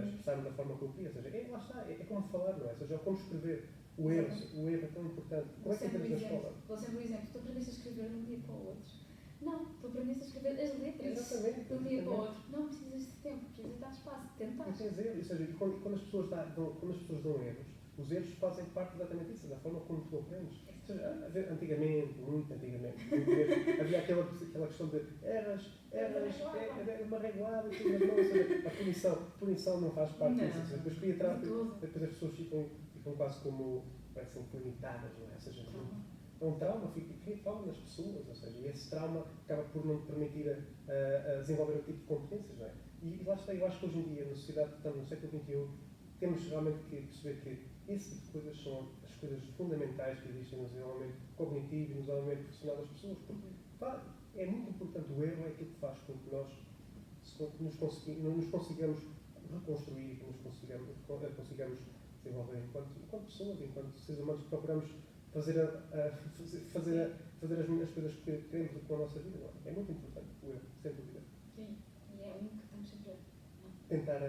expressar-me da forma que eu queria. Ou seja, lá está, é como falar, não é? Ou seja, é como escrever. O erro é tão importante. Como é que aprendes na escola? Vou sempre um exemplo. Tu aprendeste a escrever de um dia para o outro. Não, tu aprendeste a escrever as letras de um dia para o outro. Não precisas de tempo, precisas de dar espaço, de tentar. Ou seja, quando as pessoas dão erros, os erros fazem parte exatamente disso, da forma como tu aprendes. Ou seja, muito antigamente, havia aquela questão de erras, uma reguada, mas não, ou seja, a punição não faz parte disso. Depois as pessoas ficam quase como, parecem limitadas, não é? Ou seja, é um trauma, cria trauma nas pessoas, ou seja, e esse trauma acaba por não permitir a desenvolver um tipo de competências, não é? E lá está, eu acho que hoje em dia, na sociedade que estamos no século XXI, temos realmente que perceber que esse tipo de coisas são as coisas fundamentais que existem no desenvolvimento cognitivo e no desenvolvimento profissional das pessoas, porque é muito importante, o erro é aquilo que faz com que nós nos consigamos reconstruir, que nos consigamos desenvolver enquanto pessoas, enquanto seres humanos que procuramos fazer as coisas que queremos com a nossa vida. Não é? É muito importante o erro, sem dúvida. Sim, e é um que estamos sempre a tentar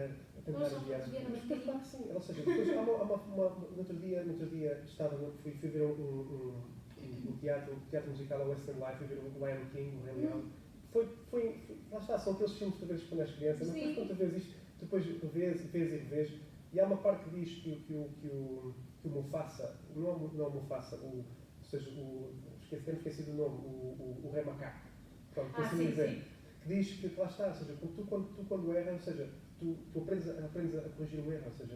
guiar. Mas claro que sim, ou seja, depois no outro dia fui ver um teatro musical, a Western Life, fui ver o Lion King, o Rei Leão. Lá está, são aqueles filmes que tu vês quando és criança, mas depois quando tu vês isto, depois revês, e há uma parte que diz que o Mufasa, não o Mufasa, ou seja, esqueci do nome, o Rei Macaco, pronto, que diz que lá está, ou seja, tu quando erras, ou seja, tu aprendes a corrigir o erro, ou seja,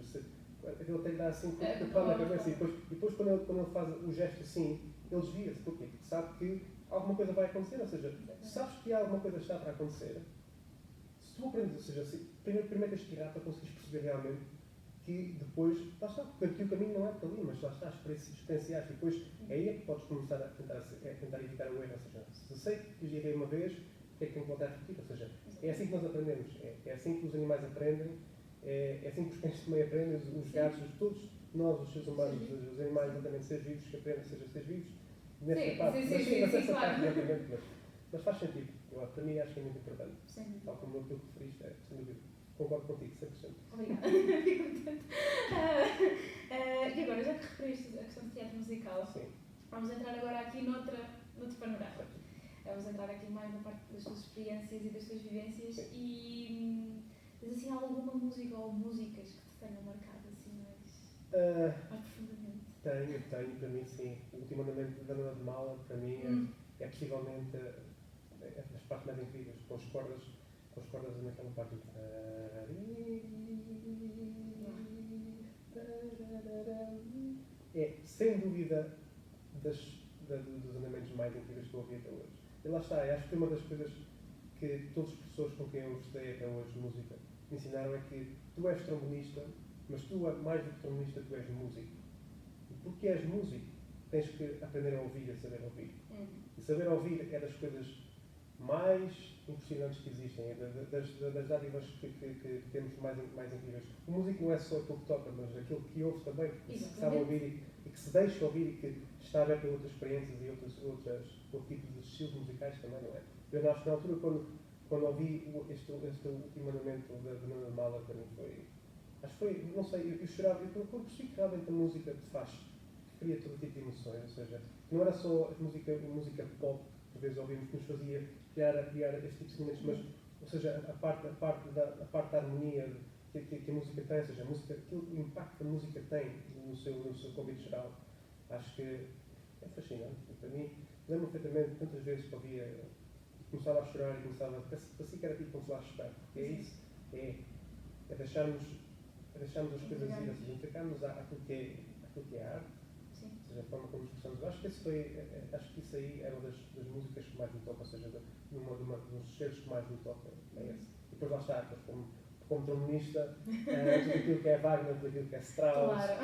ele tem que dar assim com a palma na cabeça, e depois quando ele faz o gesto assim, ele desvia-se, porquê? Porque sabe que alguma coisa vai acontecer, ou seja, sabes que alguma coisa está para acontecer, se tu aprendes, ou seja, primeiro tens de tirar para conseguires perceber realmente que depois, lá está, porque o caminho não é por ali, mas lá está, experienciar, e depois é aí que podes começar a tentar evitar o erro, ou seja, se sei que errei uma vez, porque é que tem que voltar a repetir? Ou seja, é assim que nós aprendemos, é assim que os animais aprendem, é assim que os cães também aprendem, os gatos, todos nós, os seres humanos, os animais, exatamente, seres vivos, que aprendem a ser seres vivos, nessa parte. Mas essa parte, exatamente, mas faz sentido. Para mim, acho que é muito importante. Sim. Tal como aquilo que referiste, sem dúvida. Concordo contigo, 100%. Obrigada, fico contente. E agora, já que referiste a questão de teatro musical, Sim. vamos entrar agora aqui noutro panorama. Vamos entrar aqui mais na parte das tuas experiências e das tuas vivências. Sim. E tens assim alguma música ou músicas que te tenham marcado assim mais profundamente? Tenho, para mim sim. O último andamento da Nona de Mala, para mim, é possivelmente das partes mais incríveis, com as cordas naquela parte do... É, sem dúvida, dos andamentos mais incríveis que eu ouvi até hoje. E lá está, acho que foi uma das coisas que todos os professores com quem eu estudei até hoje de música me ensinaram, é que tu és trombonista, mas tu, mais do que trombonista, tu és músico. E porque és músico, tens que aprender a ouvir e a saber ouvir. E saber ouvir é das coisas mais impressionantes que existem, das dádivas que temos mais incríveis. O músico não é só aquilo que toca, mas aquilo que ouve também, que sabe ouvir e que se deixa ouvir e que está aberto a outras experiências e outro tipo de estilos musicais também, não é? Eu acho que na altura, quando ouvi este último andamento da Nona de Mala, para mim foi... Acho que foi, não sei, eu chorava, eu percebi que realmente a música te faz, cria todo tipo de emoções, ou seja, não era só a música pop, que por vezes ouvimos, que nos fazia criar este tipo de sentimentos, mas, ou seja, a parte da harmonia que a música tem, ou seja, o impacto que a música tem no seu convite geral, acho que é fascinante. E para mim, lembro perfeitamente tantas vezes que ouvia, começava a chorar e parecia que era tipo um flashback, porque é isso, é deixarmos as coisas ir, ou seja, entregarmos àquilo que é arte. Sim. Ou seja, a forma como nos expressamos. Acho que isso aí é uma das músicas que mais me toca, ou seja, dos seres que mais me tocam, é esse. E depois lá está, como trombonista, tudo aquilo que é Wagner, tudo aquilo que é Strauss, Claro.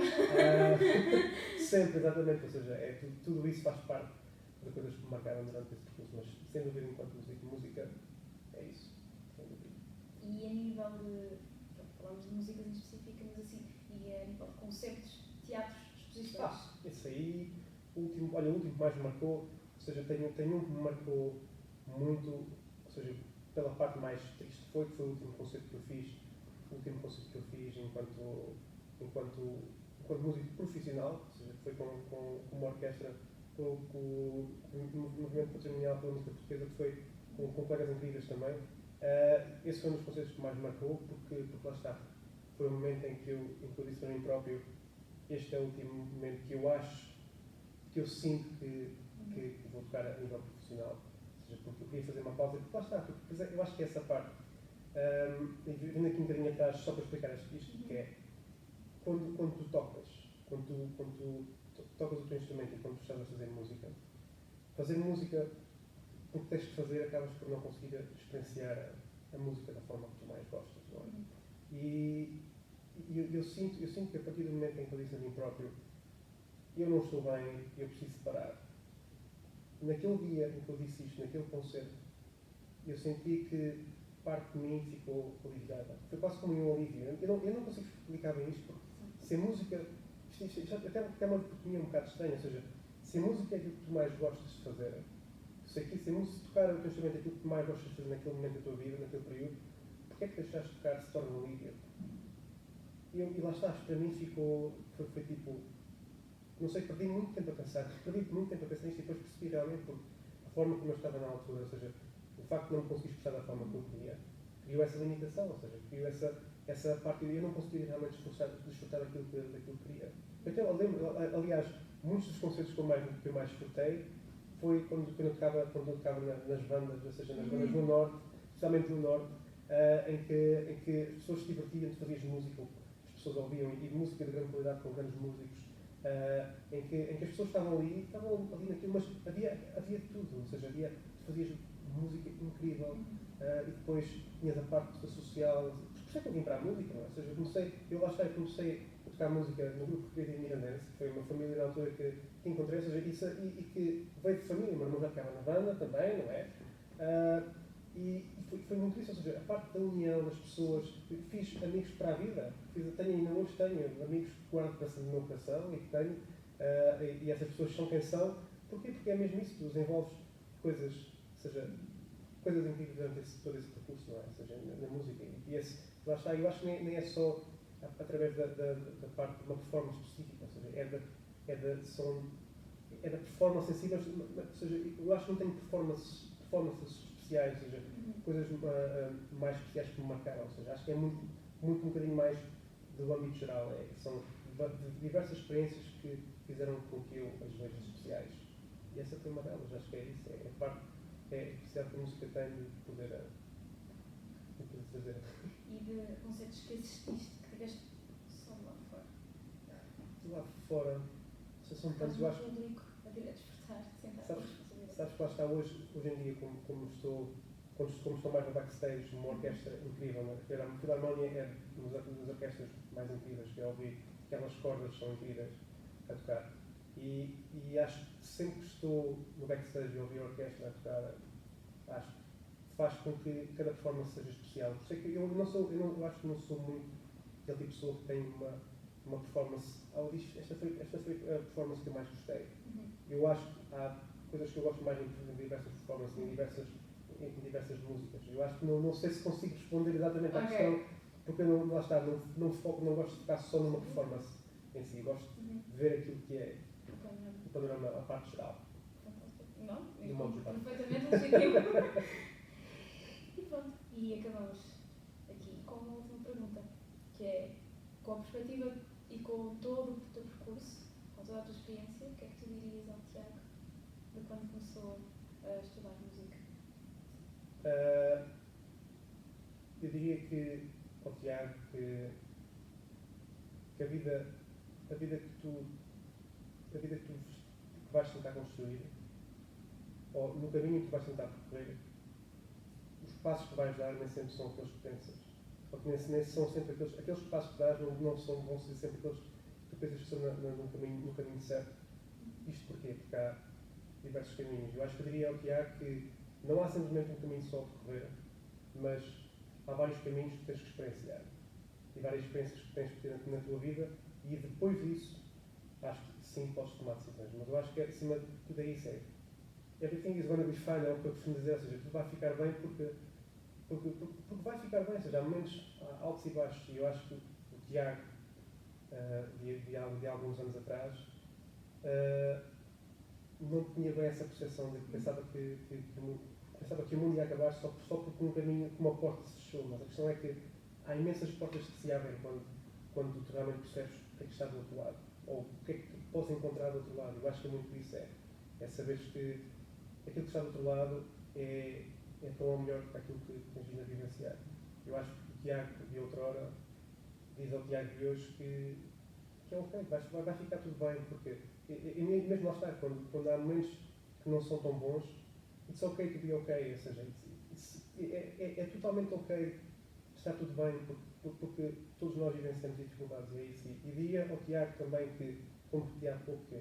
sempre, exatamente, ou seja, tudo isso faz parte de coisas que me marcaram durante esse percurso, mas sem dúvida, enquanto música, é isso, sem dúvida. E a nível de, falamos de músicas em específico, mas assim, e a nível de concertos, teatros, exposições? Esse aí, o último que mais me marcou, ou seja, tenho um que me marcou muito, ou seja, pela parte mais triste foi o último concerto que eu fiz, enquanto músico profissional, ou seja, foi com uma orquestra, com o movimento patrimonial pela música portuguesa, que foi com colegas incríveis também. Esse foi um dos concertos que mais me marcou, porque lá está, foi o momento em que eu disse para mim próprio, este é o último momento que eu acho, que eu sinto que vou tocar a nível profissional. Ou seja, porque eu queria fazer uma pausa, porque lá está, porque eu acho que é essa parte. Vindo aqui um bocadinho atrás, só para explicar isto, que é quando tu tocas o teu instrumento e quando tu estás a fazer música, porque tens de fazer, acabas por não conseguir experienciar a música da forma que tu mais gostas, não é? E eu sinto que a partir do momento em que eu disse a mim próprio, eu não estou bem, eu preciso parar. Naquele dia em que eu disse isto, naquele concerto, eu senti que parte de mim ficou aliviada. Foi quase como um alívio. Eu não consigo explicar bem isto, porque se a música... Isto até uma dicotomia um bocado estranha, ou seja, se a música é aquilo que tu mais gostas de fazer, se tocar o teu instrumento é aquilo que tu mais gostas de fazer naquele momento da tua vida, naquele período, porque é que deixaste de tocar se torna um alívio? E lá está, para mim foi tipo, não sei, perdi muito tempo a pensar nisto e depois percebi realmente porque a forma como eu estava na altura, ou seja, o facto de não me conseguir expressar da forma que eu queria, criou essa limitação, ou seja, criou essa parte de eu não conseguia realmente desfrutar daquilo que queria. Eu lembro, aliás, muitos dos concertos que eu mais desfrutei foi quando eu tocava nas bandas, ou seja, nas bandas do Norte, especialmente no Norte, em que as pessoas se divertiam, tu fazias música, as pessoas ouviam, e música de grande qualidade com grandes músicos, em que as pessoas estavam ali naquilo, mas havia tudo, ou seja, tu fazias música incrível, e depois tinhas a parte social, por isso é que eu vim para a música, não é? Ou seja, eu comecei a tocar música no grupo Creative Mirandês, que foi uma família na altura que encontrei, ou seja, e que veio de família, o meu irmão já tocava na banda também, não é? foi muito isso, ou seja, a parte da união das pessoas, fiz amigos para a vida, ainda hoje tenho amigos que guardo no meu coração e que tenho, e essas pessoas são quem são. Porquê? Porque é mesmo isso, tu desenvolves coisas, ou seja, coisas incríveis durante todo esse percurso, não é? Ou seja, na música. Lá está, eu acho que nem é só através da parte de uma performance específica, ou seja, é da performance em si, mas, ou seja, eu acho que não tenho performances especiais, ou seja, coisas mais especiais que me marcaram, ou seja, acho que é muito um bocadinho mais do âmbito geral, são diversas experiências que fizeram com que eu as veja especiais. E essa foi uma delas, acho que é isso, é a parte especial que a música tem de poder fazer. E de conceitos que assististe, que tiveste só lá fora? Lá fora, são tantos, eu acho. Público a vir a despertar, Sabes que lá está hoje em dia, como estou mais no backstage, uma orquestra incrível, né? A Filarmónia é uma das orquestras mais incríveis que eu ouvi, aquelas cordas são incríveis a tocar. E acho que sempre que estou no backstage e ouvi a orquestra a tocar, acho que faz com que cada performance seja especial. Por isso é que eu acho que não sou muito aquele tipo de pessoa que tem uma performance. Esta foi a performance que eu mais gostei. Eu acho que há coisas que eu gosto mais em diversas performances, em diversas músicas. Eu acho que não sei se consigo responder exatamente à questão, porque eu não gosto de ficar só numa performance em si. Gosto de ver aquilo que é o panorama, a parte geral. Não, perfeitamente legítimo. E pronto, e acabamos aqui com uma última pergunta, que é, com a perspectiva e com todo o teu percurso, com toda a tua experiência, o que é que tu dirias ao Tiago de quando começou a estudar música? Eu diria que ao Tiago que a vida que tu vais tentar construir, ou no caminho que tu vais tentar percorrer, os passos que vais dar nem sempre são aqueles que pensas. Ou que nem são sempre aqueles passos que dás vão ser sempre aqueles que tu pensas que estão no caminho certo. Isto porquê? Porque há diversos caminhos. Eu acho que eu diria ao Tiago que não há simplesmente um caminho só a percorrer, mas há vários caminhos que tens que experienciar. E várias experiências que tens que ter na tua vida, e depois disso, acho que sim, podes tomar decisões. Mas eu acho que acima de tudo é isso. Everything is going to be fine, é o que eu costumo dizer, ou seja, tudo vai ficar bem porque vai ficar bem, ou seja, há momentos altos e baixos. E eu acho que o Tiago, de alguns anos atrás, não tinha bem essa percepção de que pensava que o mundo ia acabar só porque um caminho, uma porta se fechou. Mas a questão é que há imensas portas que se abrem quando tu realmente percebes o que é que está do outro lado, ou o que é que tu podes encontrar do outro lado. Eu acho que é muito isso, é saberes que aquilo que está do outro lado é tão ou melhor que aquilo que tens vindo a vivenciar. Eu acho que o Tiago de outrora diz ao Tiago de hoje que é ok, vai ficar tudo bem, porque e mesmo lá está, quando há momentos que não são tão bons, it's ok to be ok, ou seja, é totalmente ok, está tudo bem, porque todos nós vivenciamos dificuldades, é isso. E diria ao Tiago também que, como repeti há pouco, que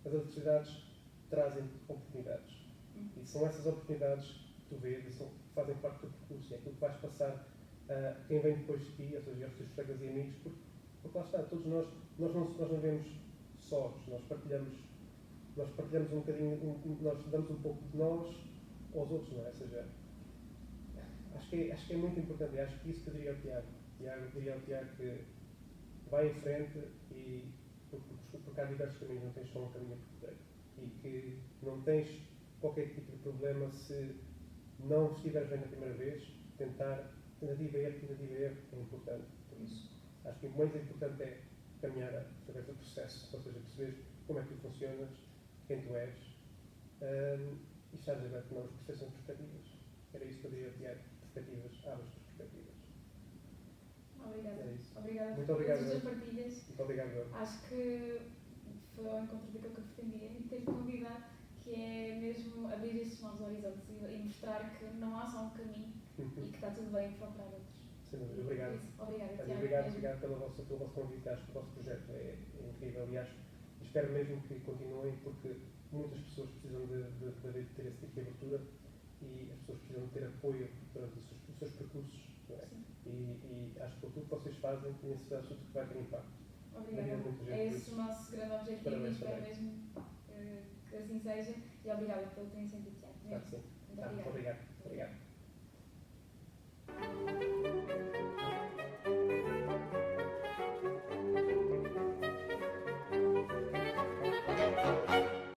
as adversidades trazem oportunidades. E são essas oportunidades que tu vês e que fazem parte do percurso, é aquilo que vais passar a quem vem depois de ti, ou seja, aos teus colegas e amigos, porque lá está, todos nós não vivemos sós, nós partilhamos um bocadinho, nós damos um pouco de nós aos outros, não é? Ou seja, acho que é muito importante, e acho que isso que eu diria ao Tiago. Diria ao Tiago que vai em frente, e porque há diversos caminhos, não tens só um caminho a percorrer, e que não tens qualquer tipo de problema se não estiveres bem na primeira vez. Tentativa e erro é importante. Por isso, acho que o mais importante é caminhar através do processo, ou seja, perceberes como é que tu funcionas, quem tu és, e estares aberto a novas percepções e perspectivas. Era isso que eu diria, Tiago. Perspectivas, abre as tuas perspectivas. Obrigada. É isso. Obrigada Muito por obrigado, todas as partilhas. Muito obrigado. Acho que foi ao encontro daquilo que eu pretendia e ter-te convidado, que é mesmo abrir estes novos horizontes e mostrar que não há só um caminho e que está tudo bem procurar outros. Sim, obrigado. Obrigada, Tiago. Obrigado pelo vosso convite. Acho que o vosso projeto é incrível e espero mesmo que continuem, porque muitas pessoas precisam de ter esse tipo de abertura, e as pessoas precisam ter apoio durante os seus percursos. Não é? E acho que por tudo que vocês fazem, tenho a certeza absoluta que vai ter impacto. Obrigada. É esse o nosso grande objetivo e espero mesmo que assim seja. E obrigada pelo teu incentivo, Tiago. Claro que sim. Muito obrigada. Obrigado.